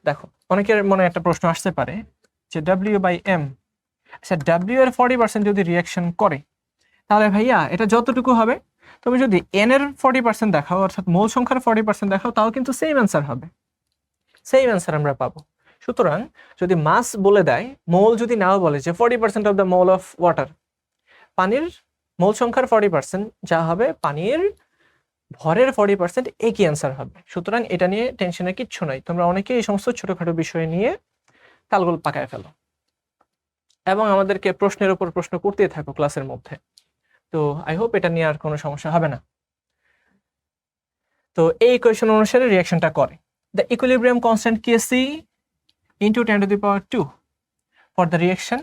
দেখো, অনেকের মনে একটা প্রশ্ন আসতে পারে যে W/M, আচ্ছা W এর 40% যদি রিঅ্যাকশন করে তাহলে ভাইয়া এটা যতটুকু হবে, তুমি যদি N এর 40% দেখাও, অর্থাৎ মোল সংখ্যার 40% দেখাও, তাও কিন্তু সেম অ্যান্সার হবে, সেম অ্যান্সার আমরা পাবো। সুতরাং যদি মাস বলে দেয়, মোল যদি নাও বলে যে 40% of the mole of water, পানির মোল সংখ্যার 40% যা হবে পানির ভরের 40% একই অ্যান্সার হবে। সুতরাং এটা নিয়ে টেনশনের কিচ্ছু নাই। তোমরা অনেকেই এই সমস্ত ছোটখাটো বিষয় নিয়ে তালগোল পাকায় ফেলো এবং আমাদেরকে প্রশ্নের উপর প্রশ্ন করতেই থাকো ক্লাসের মধ্যে। তো আই হোপ এটা নিয়ে আর কোনো সমস্যা হবে না। তো এই ইকুয়েশন অনুসারে রিঅ্যাকশনটা করে। The equilibrium constant Kc into 10⁻², for the reaction.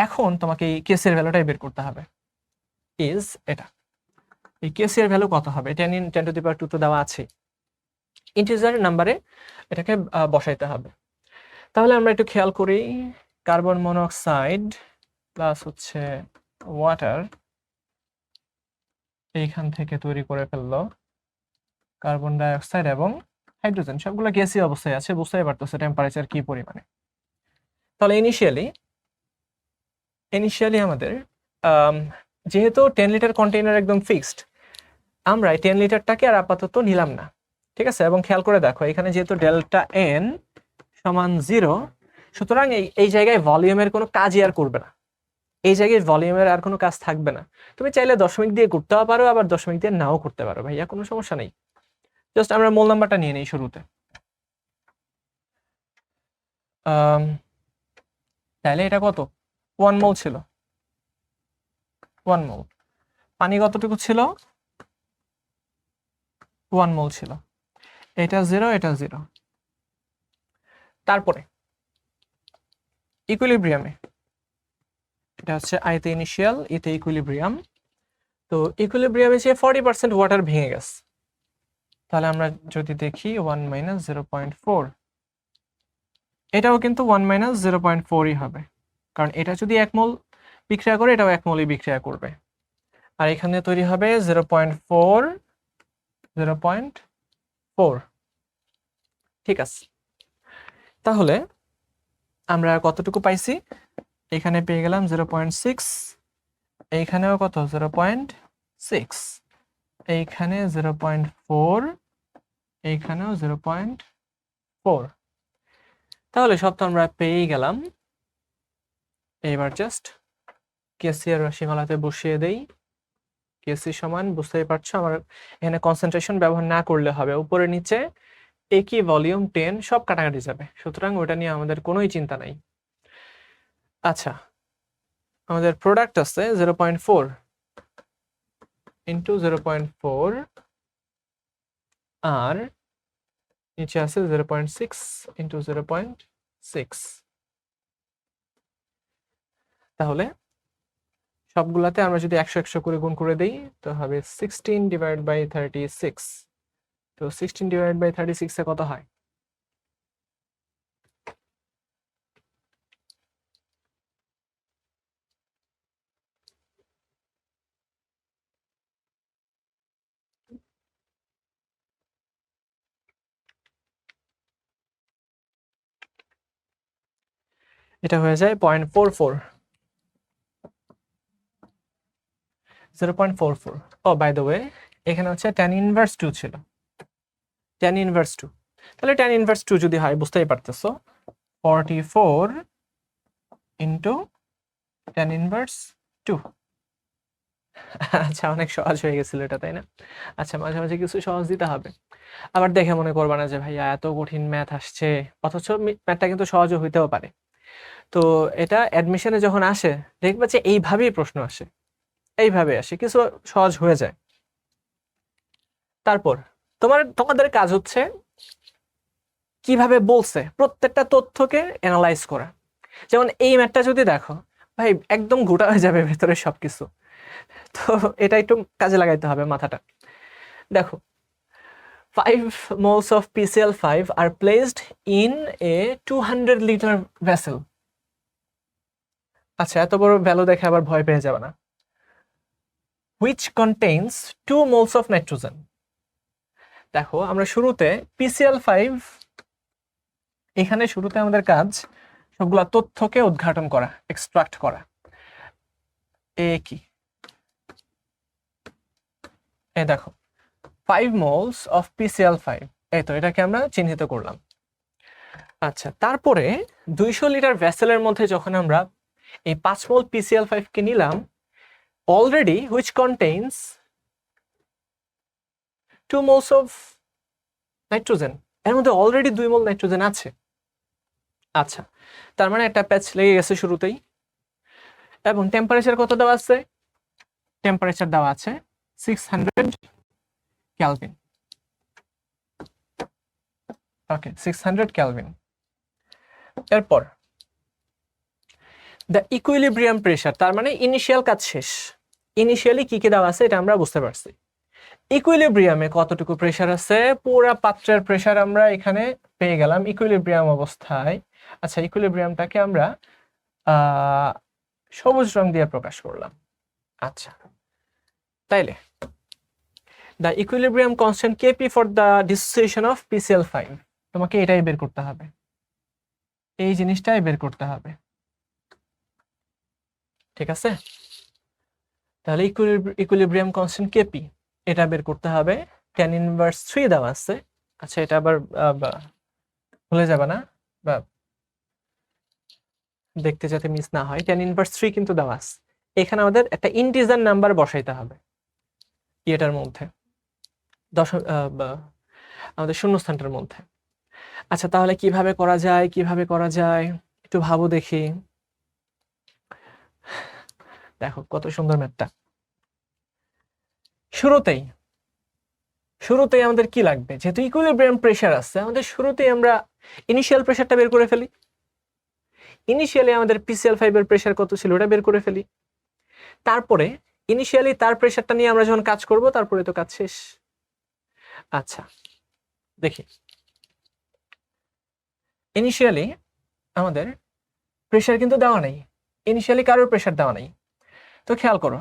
এখন তোমাকে এই Kc এর ভ্যালুটাই বের করতে হবে। ইজ এটা, এই Kc এর ভ্যালু কত হবে? 10⁻² তো দেওয়া আছে, ইন্টিজার নাম্বারে এটাকে বসাইতে হবে। তাহলে আমরা একটু খেয়াল করি, কার্বন মনোঅক্সাইড প্লাস হচ্ছে ওয়াটার এইখান থেকে তৈরি করে ফেললো কার্বন ডাইঅক্সাইড এবং হাইড্রোজেন, সবগুলো গ্যাসীয় অবস্থায় আছে, বুঝতেই পারতেছে টেম্পারেচার কি পরিমাণে। তাহলে ইনিশিয়ালি আমাদের যেহেতু 10 লিটার কন্টেইনার একদম ফিক্সড, আমরা এই 10 লিটারটাকে আর আপাতত নিলাম না, ঠিক আছে? এবং খেয়াল করে দেখো, এখানে যেহেতু ডেল্টা N সমান 0, সুতরাং এই জায়গায় ভলিউমের কোনো কাজই আর করবে না, এই জায়গায় ভলিউমের আর কোনো কাজ থাকবে না। তুমি চাইলে দশমিক দিয়ে করতেও পারো, আবার দশমিক দিয়ে নাও করতে পারো, ভাইয়া কোনো সমস্যা নেই। জাস্ট আমরা মোল নাম্বারটা নিয়ে নিই শুরুতে। তাহলে এটা কত? 1 মোল ছিল, 1 মোল। পানি কতটুকু ছিল? 1 মোল ছিল, এটা 0 এটা 0। তারপরে ইকুইলিব্রিয়ামে এটা হচ্ছে আইতে ইনিশিয়াল, এতে ইকুইলিব্রিয়াম। তো ইকুইলিব্রিয়ামে যে 40% ওয়াটার ভেঙে গেছে, তাহলে আমরা যদি দেখি 1 মাইনাস 0.4, এটাও কিন্তু 1 মাইনাস 0.4ই হবে, কারণ এটা যদি 1 মোল বিক্রিয়া করে এটাও 1 মোলই বিক্রিয়া করবে। আর এখানে তৈরি হবে 0.4 0.4। ঠিক আছে, তাহলে আমরা কতটুকু পাইছি? এখানে পেয়ে গেলাম 0.6, এইখানেও কত 0.6, এইখানে 0.4, এইখানেও 0.4। তাহলে সব তো আমরা পেয়েই গেলাম। এবার জাস্ট কেসি আর রাশিমালাতে বসিয়ে দেই। কেসি সমান, বুঝতেই পারছো আমার এখানে কনসেন্ট্রেশন ব্যবহার না করলে হবে, উপরে নিচে একই ভলিউম 10 সব কাটাকাটি যাবে, সুতরাং ওটা নিয়ে আমাদের কোনোই চিন্তা নাই। আচ্ছা, আমাদের প্রোডাক্ট আছে 0.4 ইন্টু 0.4 আর নিচে আছে 0.6 ইন্টু 0.6। তাহলে সবগুলাতে আমরা যদি 100 করে গুণ করে দেই তো হবে 16 ডিভাইড বাই 36। তো 16 ডিভাইড বাই 36 এ কত হয়? এটা হয়ে যায় 0.44, 0.44। ও বাই দ্য ওয়ে, এখানে হচ্ছে tan ইনভার্স 2 ছিল, tan ইনভার্স 2। তাহলে tan ইনভার্স 2 যদি হয়, বুঝতেই পারতেছো 44 ইন্টু tan ইনভার্স 2। আচ্ছা, অনেক সহজ হয়ে গেছিল এটা, তাই না? আচ্ছা, মাঝে মাঝে কিছু সহজ দিতে হবে। আবার দেখে মনে করবা না যে ভাইয়া এত কঠিন ম্যাথ আসছে, অথচ ম্যাথটা কিন্তু সহজও হইতেও পারে। তো এটা অ্যাডমিশনে যখন আসে দেখবা যে এইভাবেই প্রশ্ন আসে, এইভাবে আসে, কিছু সহজ হয়ে যায়। তারপর তোমাদের কাজ হচ্ছে কিভাবে বলছে প্রত্যেকটা তথ্যকে অ্যানালাইজ করা। যেমন এই ম্যাথটা যদি দেখো, ভাই একদম গোটা হয়ে যাবে ভেতরে সবকিছু। তো এটা একটু কাজে লাগাইতে হবে মাথাটা। দেখো, 5 moles of PCl5 are placed in a 200 liter vessel। আচ্ছা, এত বড় ভ্যালু দেখে আবার ভয় পেয়ে যাবে না। which contains 2 moles of nitrogen। দেখো, আমরা শুরুতে PCl5, এখানে শুরুতে আমাদের কাজ সবগুলা তথ্যকে উদ্ঘাটন করা, এক্সট্রাক্ট করা। এ কি? এই দেখো 5 moles of PCl5, এই তো এটাকে আমরা চিহ্নিত করলাম। আচ্ছা, তারপরে 200 লিটার ভেসেলের মধ্যে যখন আমরা এই 5 মোল PCl5 কে নিলাম, already which contains 2 moles of nitrogen, এর মধ্যে অলরেডি 2 মোল নাইট্রোজেন আছে। আচ্ছা, তার মানে একটা প্যাচ লেগে গেছে শুরুতেই। এবং টেম্পারেচার কত দেওয়া আছে? টেম্পারেচার দেওয়া আছে 600 কেলভিন। ওকে, 600 কেলভিন। এরপর দ্য ইকুইলিব্রিয়াম প্রেসার, তার মানে ইনিশিয়াল কাজ শেষ। ইনিশিয়ালি কি কি দেওয়া আছে এটা আমরা বুঝতে পারছি। ইকুইলিব্রিয়ামে কতটুকু প্রেসার আছে? পুরা পাত্রের প্রেসার আমরা এখানে পেয়ে গেলাম ইকুইলিব্রিয়াম অবস্থায়। আচ্ছা, ইকুইলিব্রিয়ামটাকে আমরা সবুজ রং দিয়ে প্রকাশ করলাম। আচ্ছা, তাইলে the equilibrium constant KP for the dissociation of PCl5, তোমাকে এটাই বের করতে হবে, এই জিনিসটাই বের করতে হবে। ঠিক আছে, তাহলে ইকুইলিব্রিয়াম কনস্ট্যান্ট কেপি এটা বের করতে হবে। tan ইনভার্স 3 দেওয়া আছে। আচ্ছা, এটা আবার ভুলে যাবে না, বা দেখতে যাতে মিস না হয়, tan ইনভার্স 3 কিন্তু দেওয়া আছে। এখানে আমাদের একটা ইন্টিজার নাম্বার বসাইতে হবে এটার মধ্যে, আমাদের শূন্যস্থানটার মধ্যে। আচ্ছা, তাহলে কিভাবে করা যায়, কিভাবে করা যায় একটু ভাবো দেখি। দেখো কত সুন্দর ম্যাথটা। শুরুতেই শুরুতেই আমাদের কি লাগবে, যেহেতু ইকুইলিব্রিয়াম প্রেসার আছে আমাদের শুরুতেই আমরা ইনিশিয়াল প্রেসারটা বের করে ফেলি। ইনিশিয়ালি আমাদের PCl5 এর প্রেসার কত ছিল ওটা বের করে ফেলি। তারপরে ইনিশিয়ালি তার প্রেসারটা নিয়ে আমরা যখন কাজ করব তারপরে তো কাজ শেষ। আচ্ছা দেখি, ইনিশিয়ালি আমাদের প্রেসার কিন্তু দেওয়া নেই, ইনিশিয়ালি কারোর প্রেসার দেওয়া নেই। তো খেয়াল করো,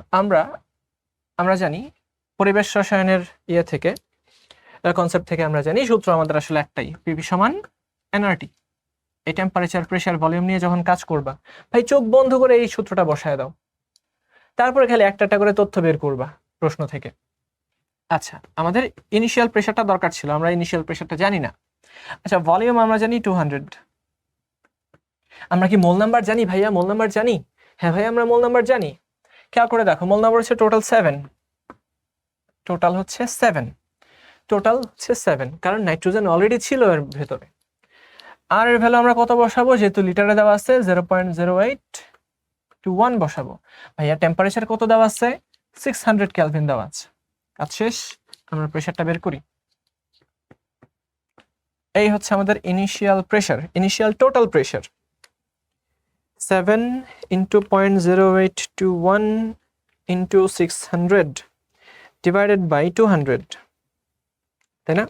আমরা জানি পরিবেশ রসায়নের ইয়ে থেকে কনসেপ্ট থেকে আমরা জানি সূত্র আমাদের আসলে একটাই, পিভি সমান এনআরটি। এই টেম্পারেচার প্রেসার ভলিউম নিয়ে যখন কাজ করবা ভাই চোখ বন্ধ করে এই সূত্রটা বসায় দাও, তারপরে খালি একটা করে তথ্য বের করবা প্রশ্ন থেকে। আচ্ছা আমাদের ইনিশিয়াল প্রেসারটা দরকার ছিল, আমরা ইনিশিয়াল প্রেসারটা জানি না। আচ্ছা ভলিউম আমরা জানি 200। আমরা কি মোল নাম্বার জানি ভাইয়া? মোল নাম্বার জানি, হ্যাঁ ভাই আমরা মোল নাম্বার জানি। খেয়াল করে দেখো, মোল নাম্বার হচ্ছে টোটাল 7, টোটাল হচ্ছে 7, কারণ নাইট্রোজেন অলরেডি ছিল এর ভেতরে। আর এর ভ্যালু আমরা কত বসাবো, যেহেতু লিটারে দেওয়া আছে 0.0821 বসাবো। ভাইয়া টেম্পারেচার কত দেওয়া আছে, 600 কেলভিন দেওয়া আছে। কাজ শেষ, আমরা প্রেসারটা বের করি। এই হচ্ছে আমাদের initial pressure, initial total pressure 7 × 0.0821 × 600 divided by 200, তাই না?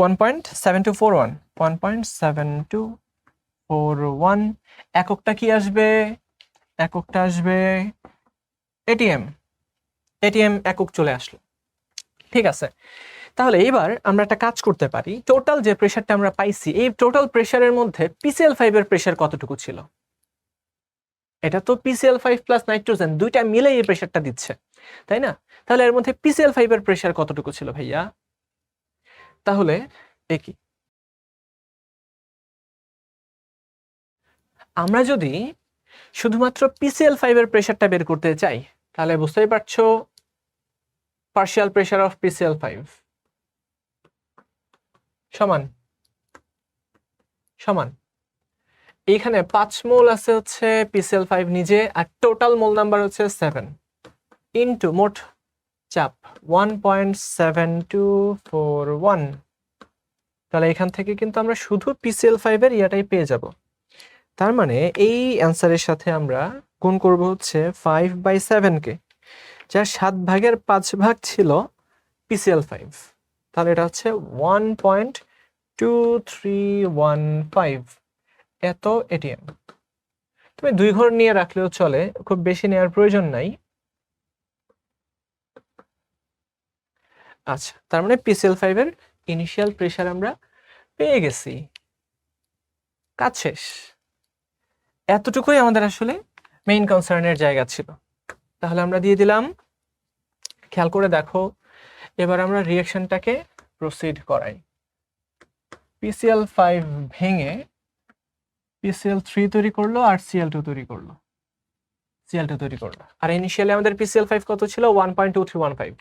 1.7241, 1.7241। এককটা কি আসবে? এককটা আসবে এটিএম, এটিএম একক চলে আসলো। ঠিক আছে, তাহলে এবার আমরা একটা কাজ করতে পারি, টোটাল যে প্রেসারটা আমরা পাইছি এই টোটাল প্রেসারের মধ্যে PCl5 এর প্রেসার কতটুকু ছিল? এটা তো PCl5 প্লাস নাইট্রোজেন দুইটা মিলে এই প্রেসারটা দিচ্ছে, তাই না? তাহলে এর মধ্যে PCl5 এর প্রেসার কতটুকু ছিল ভাইয়া? তাহলে কি আমরা যদি শুধুমাত্র PCl5 এর প্রেসারটা বের করতে চাই তাহলে বুঝতেই পারছো পার্শিয়াল প্রেসার অফ PCl5 সমান সমান এইখানে 5 মোল আছে হচ্ছে PCl5 নিজে, আর টোটাল মোল নাম্বার হচ্ছে 7 ইনটু মোট চাপ 1.7241। তাহলে এখান থেকে কিন্তু আমরা শুধু PCl5 এর ইয়াটাই পেয়ে যাব। তার মানে এই অ্যান্সারের সাথে আমরা গুণ করব হচ্ছে 5/7 কে, যার 7 ভাগের 5 ভাগ ছিল PCl5। তাহলে এটা হচ্ছে 1.2315 এত এটিএম। তুমি 2 ঘর নিয়ে রাখলেও চলে, খুব বেশি নেওয়ার প্রয়োজন নাই। আচ্ছা তার মানে PCl5 এর ইনিশিয়াল প্রেসার আমরা পেয়ে গেছি, কাজ শেষ। এতটুকুই আমাদের আসলে মেইন কনসার্নের জায়গা ছিল। তাহলে আমরা দিয়ে দিলাম। খেয়াল করে দেখো, এবার আমরা রিঅ্যাকশনটাকে প্রসিড করাই। PCl5 ভেঙে PCl3 তৈরি করলো আর Cl2 তৈরি করলো, আর ইনিশিয়ালি আমাদের PCl5 কত ছিল? 1.2315।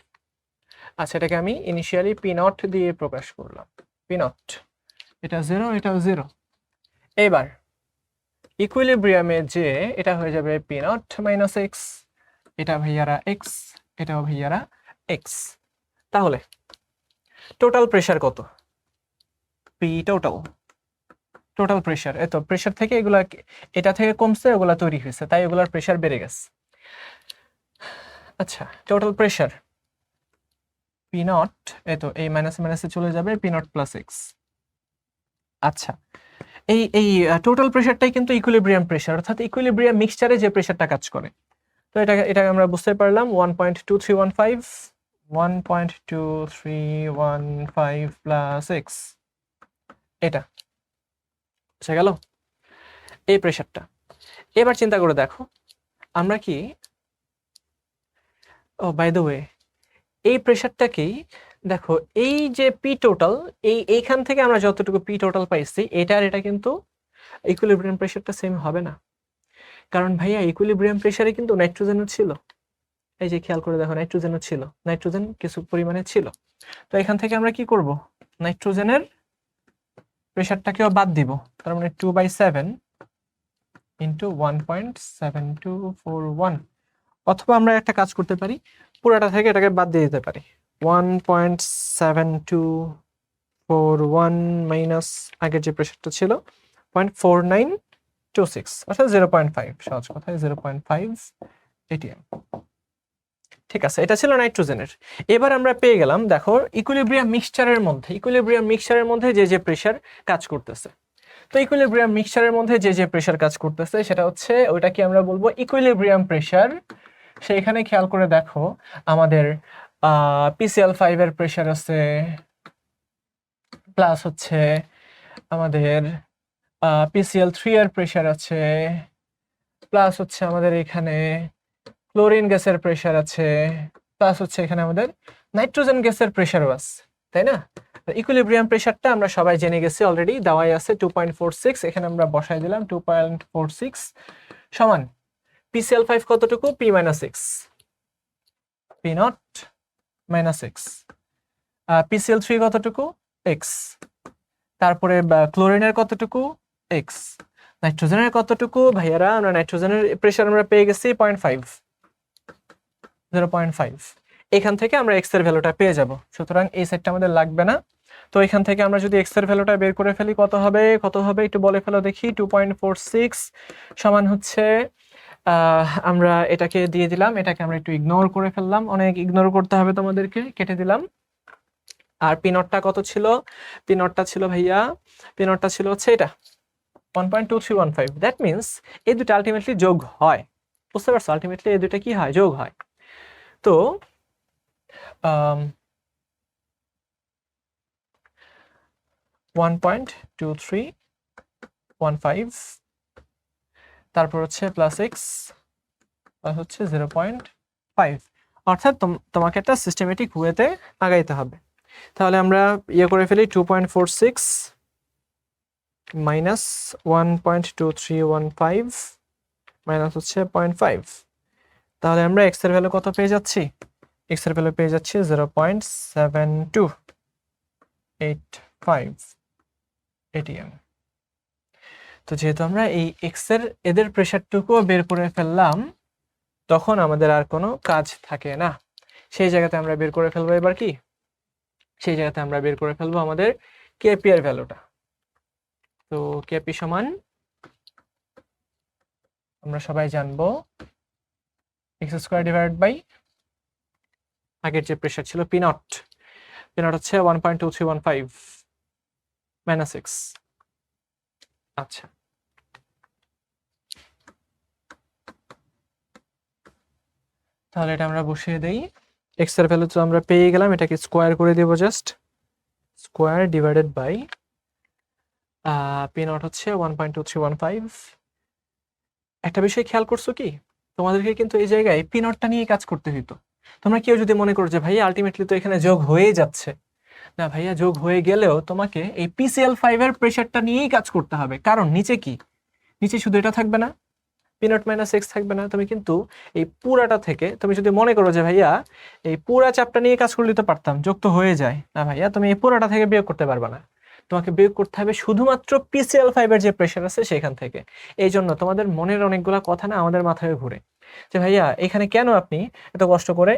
আচ্ছা এটাকে আমি ইনিশিয়ালি P0 দিয়ে প্রকাশ করলাম, P0, এটা 0, এটাও 0। এবার ইকুইলিব্রিয়ামে যে এটা হয়ে যাবে P0 - x, এটা ভাইয়ারা x, এটাও ভাইয়ারা x। তাহলে টোটাল প্রেসার কত? P টোটাল প্রেসার, এত প্রেসার থেকে এগুলা এটা থেকে কমছে, ওগুলা তৈরি হয়েছে, তাই এগুলার প্রেসার বেড়ে গেছে। আচ্ছা টোটাল প্রেসার P0, এতো এই মাইনাসে মাইনাসে চলে যাবে, P0 + x। আচ্ছা এই টোটাল প্রেসারটাই কিন্তু ইকুইলিব্রিয়াম প্রেসার, অর্থাৎ ইকুইলিব্রিয়াম মিক্সচারে যে প্রেসারটা কাজ করে। তো এটা আমরা বুঝতে পারলাম 1.2315 + x, এটা বুঝা গেল এই প্রেসারটা। এবার চিন্তা করে দেখো আমরা কি, ও বাই দ্য ওয়ে এই প্রেসারটাকেই দেখো, এই যে P টোটাল, এইখান থেকে আমরা যতটুকু P টোটাল পাইছি এটা কিন্তু ইকুইলিব্রিয়াম প্রেসারটা সেম হবে না, কারণ ভাইয়া ইকুইলিব্রিয়াম প্রেসারে কিন্তু নাইট্রোজেনও ছিল। এই যে খেয়াল করে দেখো, নাইট্রোজেনও ছিল, নাইট্রোজেন কিছু পরিমাণে ছিল। তো এখান থেকে আমরা কি করব, নাইট্রোজেনের প্রেসারটাকেও বাদ দিব, তার মানে 2/7 × 1.7241। অথবা আমরা একটা কাজ করতে পারি, পুরাটা থেকে এটাকে বাদ দিয়ে দিতে পারি, 1.7241 মাইনাস আগের যে প্রেশারটা ছিল 0.4926, অর্থাৎ 0.5, সহজ কথায় 0.5 atm। ঠিক আছে, এটা ছিল নাইট্রোজেনের। এবার আমরা পেয়ে গেলাম, দেখো ইকুইলিব্রিয়াম মিক্সচারের মধ্যে যে যে প্রেশার কাজ করতেছে। তো ইকুইলিব্রিয়াম মিক্সচারের মধ্যে যে যে প্রেশার কাজ করতেছে সেটা হচ্ছে, ওইটা কি আমরা বলবো ইকুইলিব্রিয়াম প্রেশার। সেইখানে খেয়াল করে দেখো আমাদের PCl5 এর প্রেশার আছে, প্লাস হচ্ছে আমাদের PCl3 এর প্রেশার আছে, প্লাস হচ্ছে আমাদের এখানে ক্লোরিন গ্যাসের প্রেশার আছে, প্লাস হচ্ছে এখানে আমাদের নাইট্রোজেন গ্যাসের প্রেশারও আছে, তাই না? ইকুইলিব্রিয়াম প্রেশারটা আমরা সবাই জেনে গেছি অলরেডি, দেওয়াই আছে 2.46, এখানে আমরা বসাই দিলাম 2.46 সমান PCl5 কতটুকু, P - 6, P0 - 6, PCl3 কতটুকু, X, তারপরে ক্লোরিনের কতটুকু, X, নাইট্রোজেনের কতটুকু, ভাইয়ারা আমরা নাইট্রোজেনের প্রেশার আমরা পেয়ে গেছি 0.5। এখান থেকে আমরা x এর ভ্যালুটা পেয়ে যাব, সুতরাং এই সেটটা আমাদের লাগবে না। তো এখান থেকে আমরা যদি x এর ভ্যালুটা বের করে ফেলি, কত হবে একটু বলে ফেলো দেখি। 2.46 সমান হচ্ছে, আমরা এটাকে দিয়ে দিলাম, এটাকে আমরা একটু ইগনোর করে ফেললাম, অনেক ইগনোর করতে হবে তোমাদেরকে, কেটে দিলাম। আর পিনটটা কত ছিল, পিনটটা ছিল হচ্ছে এটা 1.2315। দ্যাট মিনস এই দুটো আলটিমেটলি যোগ হয়, বুঝতে পারছো? আলটিমেটলি এই দুটো কি হয়, যোগ হয়। তো 1.2315, তারপর হচ্ছে প্লাস x প্লাস হচ্ছে 0.5, অর্থাৎ তোমাকে একটা সিস্টেমেটিক ওয়েতে আগাইতে হবে। তাহলে আমরা ইয়ে করে ফেলি, 2.46 মাইনাস 1.2315 মাইনাস হচ্ছে 0.5, তাহলে আমরা x এর ভ্যালু কত পেয়ে যাচ্ছি, x এর ভ্যালু পেয়ে যাচ্ছি 0.7285 atm। তো যেহেতু আমরা এই x এর এদের প্রেশারটুকুও বের করে ফেললাম, তখন আমাদের আর কোনো কাজ থাকে না। সেই জায়গাতে আমরা বের করে ফেলবো এবার কি, সেই জায়গাতে আমরা বের করে ফেলবো আমাদের kp এর ভ্যালুটা। তো kp সমান আমরা সবাই জানবো x² ডিভাইডেড বাই আগের যে প্রেশার ছিল P0 হচ্ছে 1.2315 মাইনাস 6। আচ্ছা, তাহলে এটা আমরা বসিয়ে দেই। x এর ভ্যালু তো আমরা পেয়ে গেলাম, এটাকে স্কোয়ার করে দেব, just square divided by P0 হচ্ছে 1.2315। একটা বিষয় খেয়াল করছো কি, তোমাদেরকে কিন্তু এই জায়গায় P0টা নিয়ে কাজ করতে হইতো। তোমরা কেউ যদি মনে করো যে ভাইয়া আলটিমেটলি তো এখানে যোগ হয়ে যাচ্ছে, না ভাইয়া, যোগ হয়ে গেলেও তোমাকে এই PCl5 এর প্রেশারটা নিয়েই কাজ করতে হবে, কারণ নিচে কি, নিচে শুধু এটা থাকবে না, P0 - 6 থাকবে না। তুমি কিন্তু এই পুরাটা থেকে তুমি যদি মনে করো যে ভাইয়া এই পুরা চাপটা নিয়ে কাজ করলে তো পারতাম, যোগ তো হয়ে যায়, না ভাইয়া, তুমি এই পুরাটা থেকে বিয়োগ করতে পারবে না, তোমাকে বিয়োগ করতে হবে শুধুমাত্র PCl5 এর যে প্রেশার আছে সেখান থেকে। এই জন্য তোমাদের মনের অনেকগুলা কথা না আমাদের মাথায় ঘুরে যে ভাইয়া এখানে কেন আপনি এত কষ্ট করে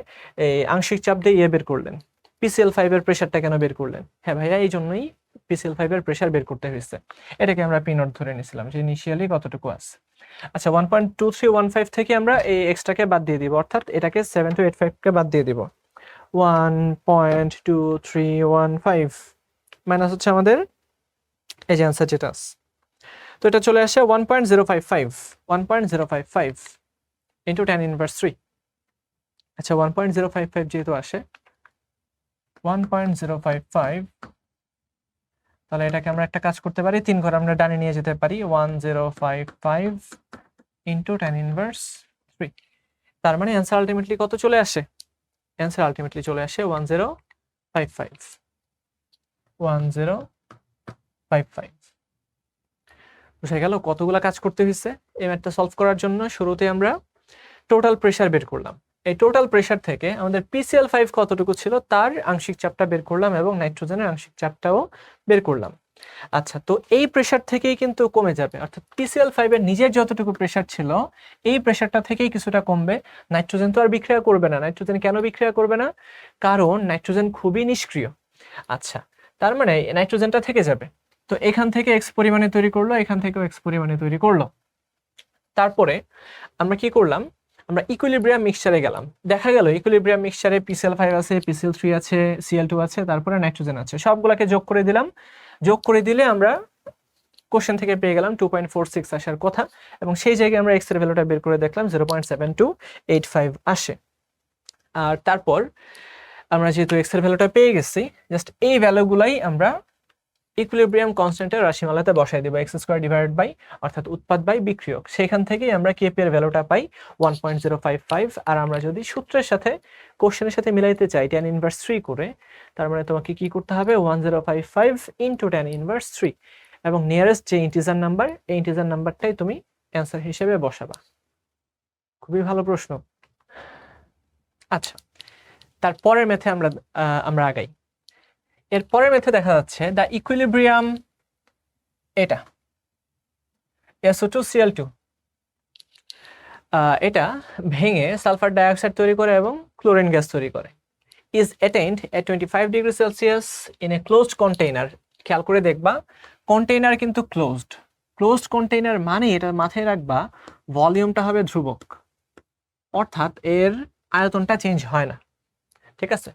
এই আংশিক চাপ দিয়ে বের করলেন, PCl5 এর প্রেশারটা কেন বের করলেন? হ্যাঁ ভাইয়া, এই জন্যই PCl5 এর প্রেশার বের করতে হয়েছে। এটাকে আমরা P0 ধরে নিয়েছিলাম যে ইনিশিয়ালি কতটুকু আছে। আচ্ছা, 1.2315 থেকে আমরা এই এক্সটাকে বাদ দিয়ে দিব, অর্থাৎ এটাকে 7285 কে বাদ দিয়ে দিব। 1.2315 মাইনাস হচ্ছে আমাদের এই যে অ্যান্সার যেটা আছে, তো এটা চলে আসে 1.055 ইন্টু tan ইনভার্স 3। আচ্ছা, 1.055 যেহেতু আসে 1.055, তাহলে এটাকে আমরা একটা কাজ করতে পারি, 3 ঘর আমরা ডানে নিয়ে যেতে পারি, 1055 ইন্টু tan ইনভার্স 3। তার মানে অ্যান্সার আলটিমেটলি কত চলে আসে, অ্যান্সার আলটিমেটলি চলে আসে 1055। বুঝে গেল কতগুলা কাজ করতে হয়েছে এই ম্যাথটা সলভ করার জন্য। শুরুতে আমরা টোটাল প্রেশার বের করলাম, এই টোটাল প্রেশার থেকে আমাদের PCl5 কতটুকু ছিল তার আংশিক চাপটা বের করলাম এবং নাইট্রোজেনের আংশিক চাপটাও বের করলাম। আচ্ছা, তো এই প্রেসার থেকেই কিন্তু কমে যাবে, অর্থাৎ PCl5 এর নিজের যতটুকু প্রেসার ছিল এই প্রেসারটা থেকেই কিছুটা কমবে। নাইট্রোজেন তো আর বিক্রিয়া করবে না। নাইট্রোজেন কেন বিক্রিয়া করবে না? কারণ নাইট্রোজেন খুবই নিষ্ক্রিয়। আচ্ছা, তার মানে নাইট্রোজেনটা থেকে যাবে। তো এখান থেকে এক্স পরিমাণে তৈরি করলো, এখান থেকেও এক্স পরিমাণে তৈরি করলো। তারপরে আমরা কি করলাম? আমরা ইকুইলিব্রিয়াম মিক্সচারে গেলাম। দেখা গেল ইকুইলিব্রিয়াম মিক্সচারে PCl5 আছে, PCl3 আছে, Cl2 আছে, তারপরে নাইট্রোজেন আছে। সবগুলোকে যোগ করে দিলাম। যোগ করে দিলে আমরা কোশ্চেন থেকে পেয়ে গেলাম 2.46 আসার কথা, এবং সেই জায়গায় আমরা এক্স এর ভ্যালুটা বের করে দেখলাম 0.7285 আসে। আর তারপর আমরা যেহেতু এক্স এর ভ্যালুটা পেয়ে গেছি, জাস্ট এই ভ্যালুগুলাই আমরা ইকুইলিব্রিয়াম কনস্ট্যান্টের রাশিমালাতে বসাই দেব, x স্কয়ার ডিভাইডেড বাই, অর্থাৎ উৎপাদ বাই বিক্রিয়ক। সেখান থেকেই আমরা কেপি এর ভ্যালুটা পাই 1.055। আর আমরা যদি সূত্রের সাথে কোশ্চেনের সাথে মিলাইতে চাই tan ইনভার্স 3 করে, তার মানে তোমাকে কি করতে হবে? 1055 ইনটু tan ইনভার্স 3, এবং নিয়ারেস্ট যে ইন্টিজার নাম্বার, এই ইন্টিজার নাম্বারটাই তুমি অ্যান্সার হিসেবে বসাবা। খুবই ভালো প্রশ্ন। আচ্ছা, তারপরের ম্যাথে আমরা আগাই। এর পরের ম্যাথে দেখা যাচ্ছে দ্য ইকুইলিব্রিয়াম, এটা SO2Cl2, এটা ভেঙে সালফার ডাইঅক্সাইড তৈরি করে এবং ক্লোরিন গ্যাস তৈরি করে, is attained at 25 degree Celsius in a closed container. খেয়াল করে দেখবা, কন্টেইনার কিন্তু ক্লোজড। ক্লোজড কন্টেইনার মানে এটা মাথায় রাখবা, ভলিউমটা হবে ধ্রুবক, অর্থাৎ এর আয়তনটা চেঞ্জ হয় না, ঠিক আছে?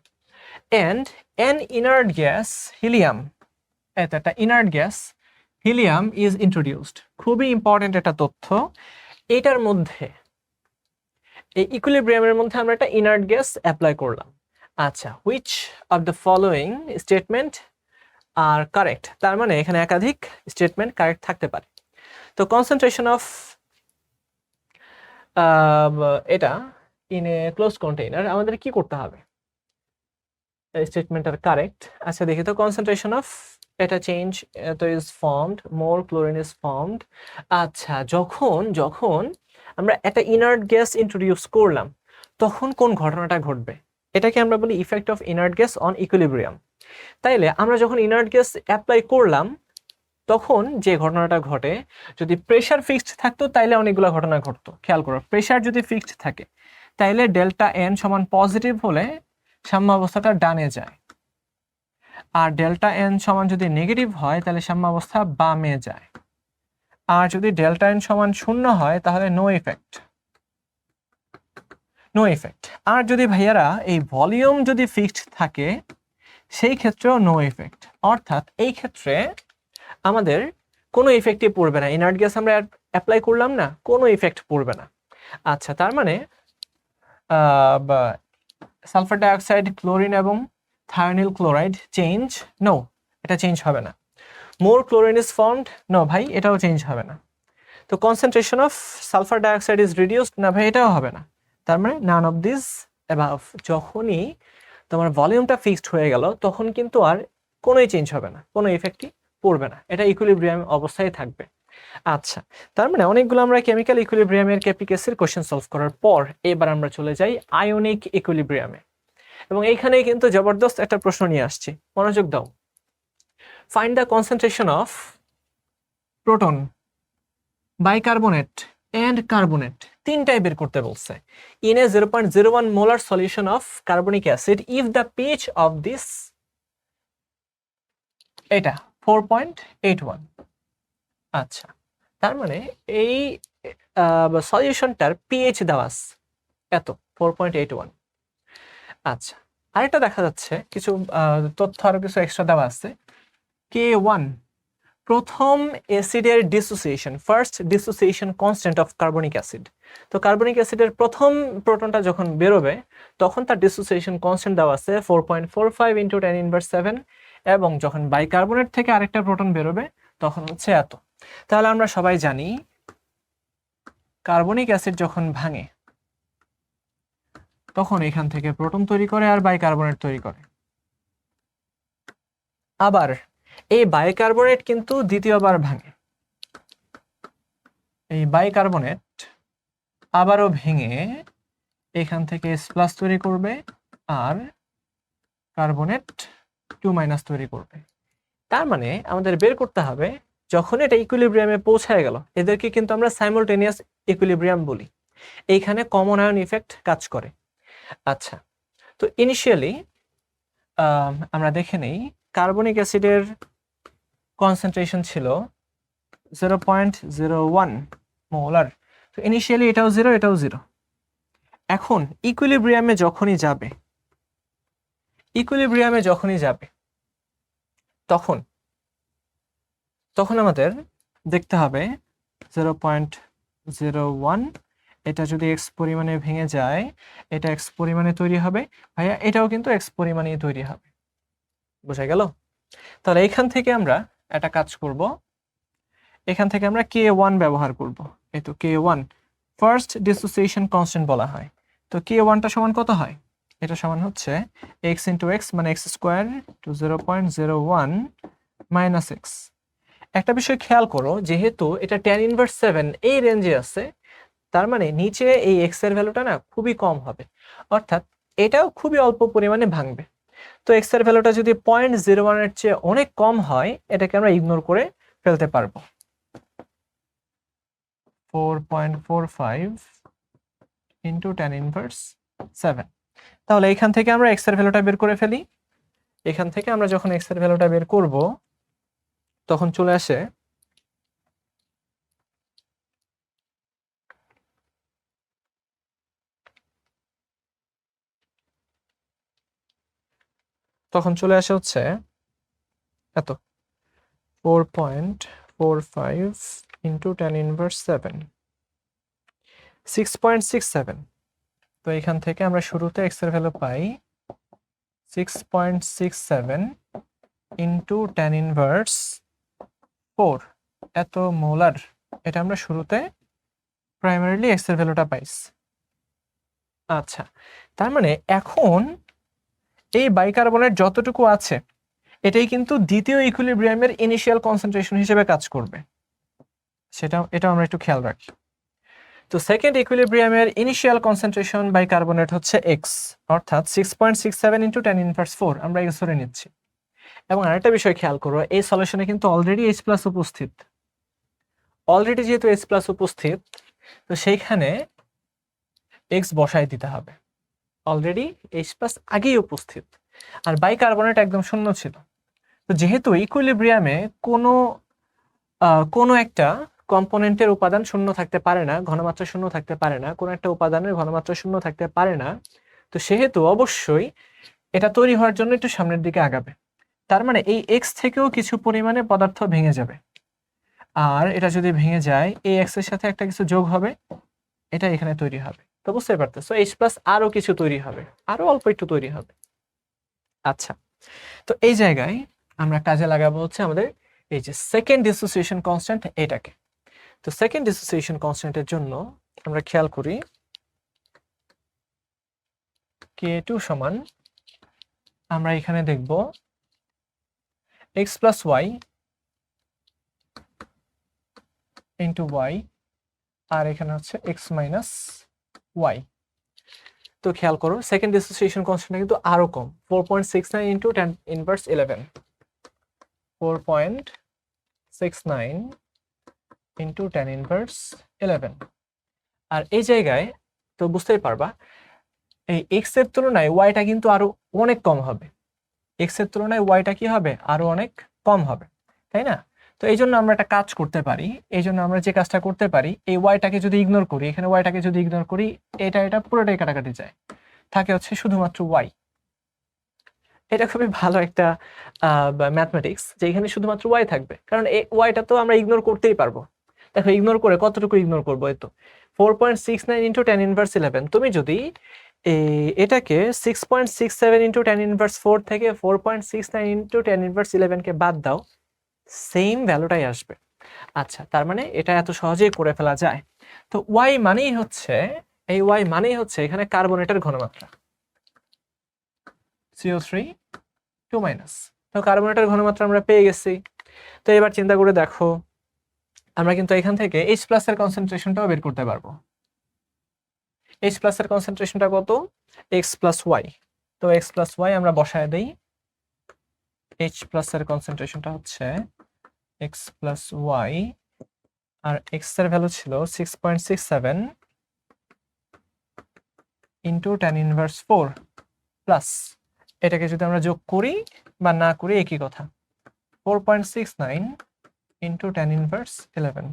And an inert gas helium, এটা inert gas helium is introduced. খুবই ইম্পর্টেন্ট একটা তথ্য। এটার মধ্যে, এই ইকুইলিব্রিয়ামের মধ্যে আমরা একটা ইনার্ট গ্যাস অ্যাপ্লাই করলাম। আচ্ছা, which of the following statement are correct? তার মানে এখানে একাধিক স্টেটমেন্ট কারেক্ট থাকতে পারে। তো কনসেন্ট্রেশন অফ এটা ইন এ ক্লোজ কন্টেইনার, আমাদের কি করতে হবে? Statement are correct. আচ্ছা দেখি তো, কনসেন্ট্রেশন অফ এটা চেঞ্জ, তো is formed, more chlorine is formed. আচ্ছা, যখন আমরা একটা ইনার্ট গ্যাস ইন্ট্রোডিউস করলাম, তখন কোন ঘটনাটা ঘটবে? এটাকে আমরা বলি effect of inert gas on equilibrium. তাইলে আমরা যখন ইনার্ট গ্যাস অ্যাপ্লাই করলাম, তখন যে ঘটনাটা ঘটে, যদি প্রেশার ফিক্সড থাকতো তাইলে অনেকগুলো ঘটনা ঘটতো। খেয়াল করো, প্রেশার যদি ফিক্সড থাকে তাইলে ডেল্টা এন সমান পজিটিভ হলে সাম্যাবস্থাটা ডানে যায়, আর ডেল্টা এন সমান যদি নেগেটিভ হয় তাহলে সাম্যাবস্থা বামে যায়, আর যদি ডেল্টা এন সমান 0 হয় তাহলে নো ইফেক্ট। আর যদি ভাইয়ারা এই ভলিউম যদি ফিক্সড থাকে সেই ক্ষেত্রেও নো ইফেক্ট, অর্থাৎ এই ক্ষেত্রে আমাদের কোনো ইফেক্টই পড়বে না। ইনার্ট গ্যাস আমরা অ্যাপ্লাই করলাম না, কোনো ইফেক্ট পড়বে না। আচ্ছা, তার মানে সালফার ডাইঅক্সাইড, ক্লোরিন এবং থায়োনিল ক্লোরাইড চেঞ্জ, নো, এটা চেঞ্জ হবে না। মোর ক্লোরিন ইজ ফর্মড, নো ভাই, এটাও চেঞ্জ হবে না। তো concentration of sulphur dioxide is reduced, না ভাই, এটাও হবে না। তার মানে নান অফ দিস অ্যাবাভ। যখনই তোমার ভলিউমটা ফিক্সড হয়ে গেল তখন কিন্তু আর কোনোই চেঞ্জ হবে না, কোনো ইফেক্টই পড়বে না, এটা ইকুইলিব্রিয়াম অবস্থায় থাকবে। আচ্ছা, তার মানে অনেকগুলো আমরা কেমিক্যাল ইকুইলিব্রিয়ামের কেপিকেসের কোশ্চেন সলভ করার পর এবার আমরা চলে যাই আয়নিক ইকুইলিব্রিয়ামে, এবং এইখানে কিন্তু জবরদস্ত একটা প্রশ্ন নিয়ে আসছি, মনোযোগ দাও। Find the concentration of proton, bicarbonate and carbonate, তিনটাই বের করতে বলছে, in a 0.01 molar solution of carbonic acid if the pH of this, এটা 4.81। আচ্ছা, তার মানে এই সলিউশনটার পিএইচ দেওয়া আছে এত 4.81। আচ্ছা, আরেকটা দেখা যাচ্ছে কিছু তথ্য, আরো কিছু এক্সট্রা দেওয়া আছে। K1 প্রথম অ্যাসিডের dissociation, first dissociation constant of carbonic acid. তো কার্বনিক অ্যাসিডের প্রথম প্রোটনটা যখন বেরোবে তখন তার ডিসোসিয়েশন কনস্ট্যান্ট দেওয়া আছে 4.45 ইন্টু 10 ইনভার্স 7, এবং যখন বাইকার্বনেট থেকে আরেকটা প্রোটন বেরোবে তখন হচ্ছে এত। তাহলে আমরা সবাই জানি কার্বনিক অ্যাসিড যখন ভাঙে তখন এখান থেকে প্রোটন তৈরি করে আর বাইকার্বনেট তৈরি করে। আবার এই বাইকার্বনেট কিন্তু দ্বিতীয়বার ভাঙে, এই বাইকার্বনেট আবারও ভেঙে এখান থেকে S+ তৈরি করবে আর কার্বনেট 2- তৈরি করবে। তার মানে আমাদের বের করতে হবে যখন এটা ইকুইলিব্রিয়ামে পৌঁছায় গেল, এদেরকে কিন্তু আমরা সাইমultaneous ইকুইলিব্রিয়াম বলি। এইখানে কমন আয়ন ইফেক্ট কাজ করে। আচ্ছা, তো ইনিশিয়ালি আমরা দেখে নেই কার্বনিক অ্যাসিডের কনসেন্ট্রেশন ছিল 0.01 মোলার। তো ইনিশিয়ালি এটাও 0, এটাও 0। এখন ইকুইলিব্রিয়ামে যখনই যাবে তখন আমাদের দেখতে হবে 0.01, এটা যদি এক্স পরিমাণে ভেঙে যায় এটা এক্স পরিমাণে তৈরি হবে, ভাইয়া এটাও কিন্তু এক্স পরিমাণেই তৈরি হবে। বোঝা গেল? তাহলে এখান থেকে আমরা একটা কাজ করব, এখান থেকে আমরা K1 ব্যবহার করব। এই তো K1 ফার্স্ট ডিসোসিয়েশন কনস্ট্যান্ট বলা হয়। তো K1টা সমান কত হয়? এটা সমান হচ্ছে x ইন্টু এক্স মানে x square to 0.01 minus x. একটা বিষয় খেয়াল করো, যেহেতু এটা tan ইনভার্স 7 এই রেঞ্জে আছে, তার মানে নিচে এই এক্স এর ভ্যালুটা না খুবই কম হবে, অর্থাৎ এটাও খুবই অল্প পরিমাণে ভাঙবে। তো এক্স এর ভ্যালুটা যদি 0.01 এর চেয়ে অনেক কম হয়, এটাকে আমরা ইগনোর করে ফেলতে পারবো। 4.45 ইন্টু tan ইনভার্স 7। তাহলে এখান থেকে আমরা এক্স এর ভ্যালুটা বের করে ফেলি। এখান থেকে আমরা যখন এক্স এর ভ্যালুটা বের করব তখন চলে আসে হচ্ছে এত 4.45 ইন্টু tan ইনভার্স 7 6.67। তো এখান থেকে আমরা শুরুতে এক্স এর ভ্যালু পাই 6.67 ইন্টু tan ইনভার্স 4 এত মোলার। এটা আমরা শুরুতে প্রাইমারিলি এক্স এর ভ্যালুটা পাইছি। আচ্ছা, তার মানে এখন এই বাইকার্বনেট যতটুকু আছে এটাই কিন্তু দ্বিতীয় ইকুইলিব্রিয়ামের ইনিশিয়াল কনসেন্ট্রেশন হিসেবে কাজ করবে, এটা আমরা একটু খেয়াল রাখি। তো সেকেন্ড ইকুইলিব্রিয়ামের ইনিশিয়াল কনসেন্ট্রেশন বাইকার্বনেট হচ্ছে এক্স, অর্থাৎ 6.67 ইন্টু tan ইনভার্স 4 আমরা এক্স ধরে নিচ্ছি। এবং আরেকটা বিষয় খেয়াল করো, এই সলিউশনে কিন্তু অলরেডি H+ উপস্থিত। অলরেডি যেহেতু H+ উপস্থিত, তো সেইখানে এক্স বসায় দিতে হবে। অলরেডি H+ আগেই উপস্থিত, আর বাইকার্বনেট একদম শূন্য ছিল। তো যেহেতু ইকুইলিব্রিয়ামে কোনো একটা কম্পোনেন্টের উপাদান শূন্য থাকতে পারে না, ঘনমাত্রা শূন্য থাকতে পারে না, কোনো একটা উপাদানের ঘনমাত্রা শূন্য থাকতে পারে না, তো সেহেতু অবশ্যই এটা তৈরি হওয়ার জন্য একটু সামনের দিকে আগাবে। তার মানে এই এক্স থেকেও কিছু পরিমাণে পদার্থ ভেঙে যাবে, আর এটা যদি ভেঙে যায় এই এক্স এর সাথে একটা কিছু যোগ হবে, এটা এখানে তৈরি হবে। তো বুঝতে পারতেছো, H+ আরো কিছু তৈরি হবে, আরো অল্প একটু তৈরি হবে। আচ্ছা, তো এই জায়গায় আমরা কাজে লাগাবো হচ্ছে আমাদের এই যে সেকেন্ড ডিসোসিয়েশন কনস্ট্যান্ট, এটাকে। তো সেকেন্ড ডিসোসিয়েশন কনস্ট্যান্টের জন্য আমরা খেয়াল করি K2 সমান, আমরা এখানে দেখব x plus y into y, আর এখানে হচ্ছে x মাইনাস y। তো খেয়াল করো সেকেন্ড ডিসোসিয়েশন কনস্ট্যান্ট কিন্তু আরো কম, 4.69 into tan inverse 11, 4.69 into tan inverse 11। আর এই জায়গায় তো বুঝতেই পারবা এই এক্স এর তুলনায় ওয়াইটা কিন্তু আরো অনেক কম হবে, এক্স এর তুলনায় ওয়াইটা কি হবে, আরো অনেক কম হবে, তাই না? তো এই জন্য আমরা একটা কাজ করতে পারি, এই জন্য আমরা যে কাজটা করতে পারি, এই ওয়াইটাকে যদি ইগনোর করি, এখানে ওয়াইটাকে যদি ইগনোর করি, এটা পুরোটাই কাটাকাটি যায়, থাকে হচ্ছে শুধুমাত্র ওয়াই। এটা খুবই ভালো একটা ম্যাথমেটিক্স, যে এখানে শুধুমাত্র ওয়াই থাকবে, কারণ এই ওয়াইটা তো আমরা ইগনোর করতেই পারবো। দেখো ইগনোর করে কতটুকু ইগনোর করবো, এই তো 4.69 ইন্টু tan ইনভার্স 11। তুমি যদি এটাকে 6.67 ইন্টু tan ইনভার্স 4 থেকে 4.69 ইন্টু tan ইনভার্স 11 কে বাদ দাও, সেম ভ্যালুটাই আসবে। আচ্ছা, তার মানে এটা এত সহজেই করে ফেলা যায়। তো ওয়াই মানেই হচ্ছে, এই ওয়াই মানেই হচ্ছে এখানে কার্বনেটের ঘনমাত্রা CO3 2-। তো কার্বনেটের ঘনমাত্রা আমরা পেয়ে গেছি। তো এবার চিন্তা করে দেখো, আমরা কিন্তু এখান থেকে H+ এর কনসেন্ট্রেশনটাও বের করতে পারবো। H+ এর কনসেন্ট্রেশনটা কত, x প্লাস ওয়াই। তো x প্লাস ওয়াই আমরা বসায় দেই, এইচ প্লাসের কনসেন্ট্রেশনটা হচ্ছে এক্স প্লাস ওয়াই, আর এক্স এর ভ্যালু ছিল 6.67 ইন্টু tan ইনভার্স 4 প্লাস, এটাকে যদি আমরা যোগ করি বা না করি একই কথা, 4.69 ইন্টু tan ইনভার্স 11।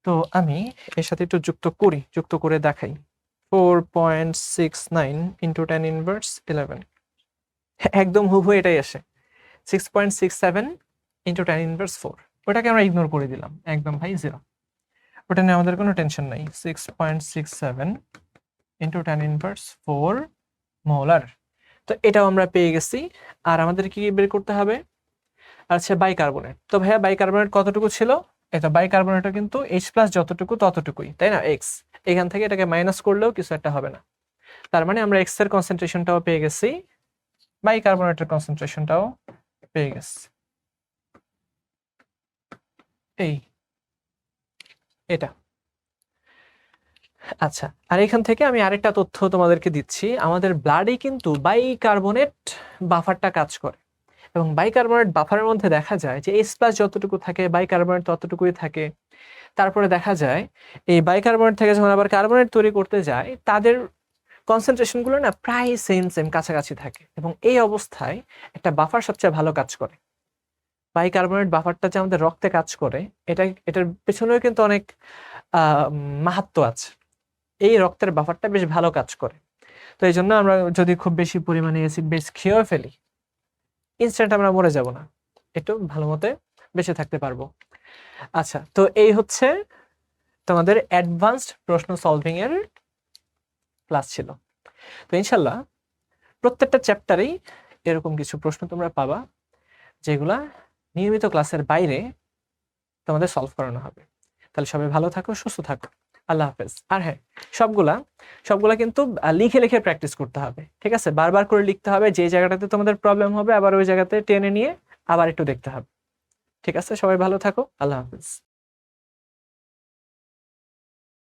তো আমি এর সাথে একটু যুক্ত করে দেখাই। 4.69 ইন্টু tan ইনভার্স 11, একদম হুবহু এটাই আসে, 6.67 ইন্টু tan ইনভার্স 4। ওটাকে আমরা ইগনোর করে দিলাম, একদম ভাই 0, ওটা নিয়ে আমাদের কোনো টেনশন নাই। 6.67 ইন্টু tan ইনভার্স 4 মোলার। তো এটাও আমরা পেয়ে গেছি। আর আমাদের কি বের করতে হবে? আচ্ছা, বাইকার্বনেট। তো ভাইয়া বাইকার্বনেট কতটুকু ছিল? এটা বাইকার্বনেটও কিন্তু H প্লাস যতটুকু ততটুকুই, তাই না? এক্স, এখান থেকে এটাকে মাইনাস করলেও কিছু একটা হবে না। তার মানে আমরা এক্স এর কনসেন্ট্রেশনটাও পেয়ে গেছি, বাইকার্বনেটের কনসেন্ট্রেশনটাও পেয়ে গেছি। এই এটা আচ্ছা, আর এখান থেকে আমি আরেকটা তথ্য তোমাদেরকে দিচ্ছি। আমাদের ব্লাডে কিন্তু বাইকার্বনেট বাফারটা কাজ করে, এবং বাইকার্বনেট বাফারের মধ্যে দেখা যায় যে H প্লাস যতটুকু থাকে বাইকার্বনেট ততটুকুই থাকে। তারপরে দেখা যায় এই বাইকার্বনেট থেকে যখন আবার কার্বনেট তৈরি করতে যায়, তাদের কনসেন্ট্রেশনগুলো না প্রায় সেম কাছাকাছি থাকে, এবং এই অবস্থায় একটা বাফার সবচেয়ে ভালো কাজ করে। বাইকার্বনেট বাফারটা যে আমাদের রক্তে কাজ করে, এটার পেছনেও কিন্তু অনেক মাহাত্ম্য আছে। এই রক্তের বাফারটা বেশ ভালো কাজ করে। তো এই জন্য আমরা যদি খুব বেশি পরিমাণে অ্যাসিড বেস খেয়েও ফেলি, ইনস্ট্যান্ট আমরা মরে যাব না, একটু ভালো মতে বেঁচে থাকতে পারবো। আচ্ছা, তো এই হচ্ছে তোমাদের অ্যাডভান্সড প্রশ্ন সলভিং এর ক্লাস ছিল। তো ইনশাল্লাহ প্রত্যেকটা চ্যাপ্টারেই এরকম কিছু প্রশ্ন তোমরা পাবা, যেগুলা নিয়মিত ক্লাসের বাইরে তোমাদের সলভ করানো হবে। তাহলে সবাই ভালো থাকো, সুস্থ থাকো, আল্লাহ হাফেজ। আর হ্যাঁ, সবগুলা কিন্তু লিখে লিখে প্র্যাকটিস করতে হবে, ঠিক আছে? বারবার করে লিখতে হবে, যে জায়গাটাতে তোমাদের প্রবলেম হবে আবার ওই জায়গাতে টেনে নিয়ে আবার একটু দেখতে হবে, ঠিক আছে? সবাই ভালো থাকো, আল্লাহ হাফেজ।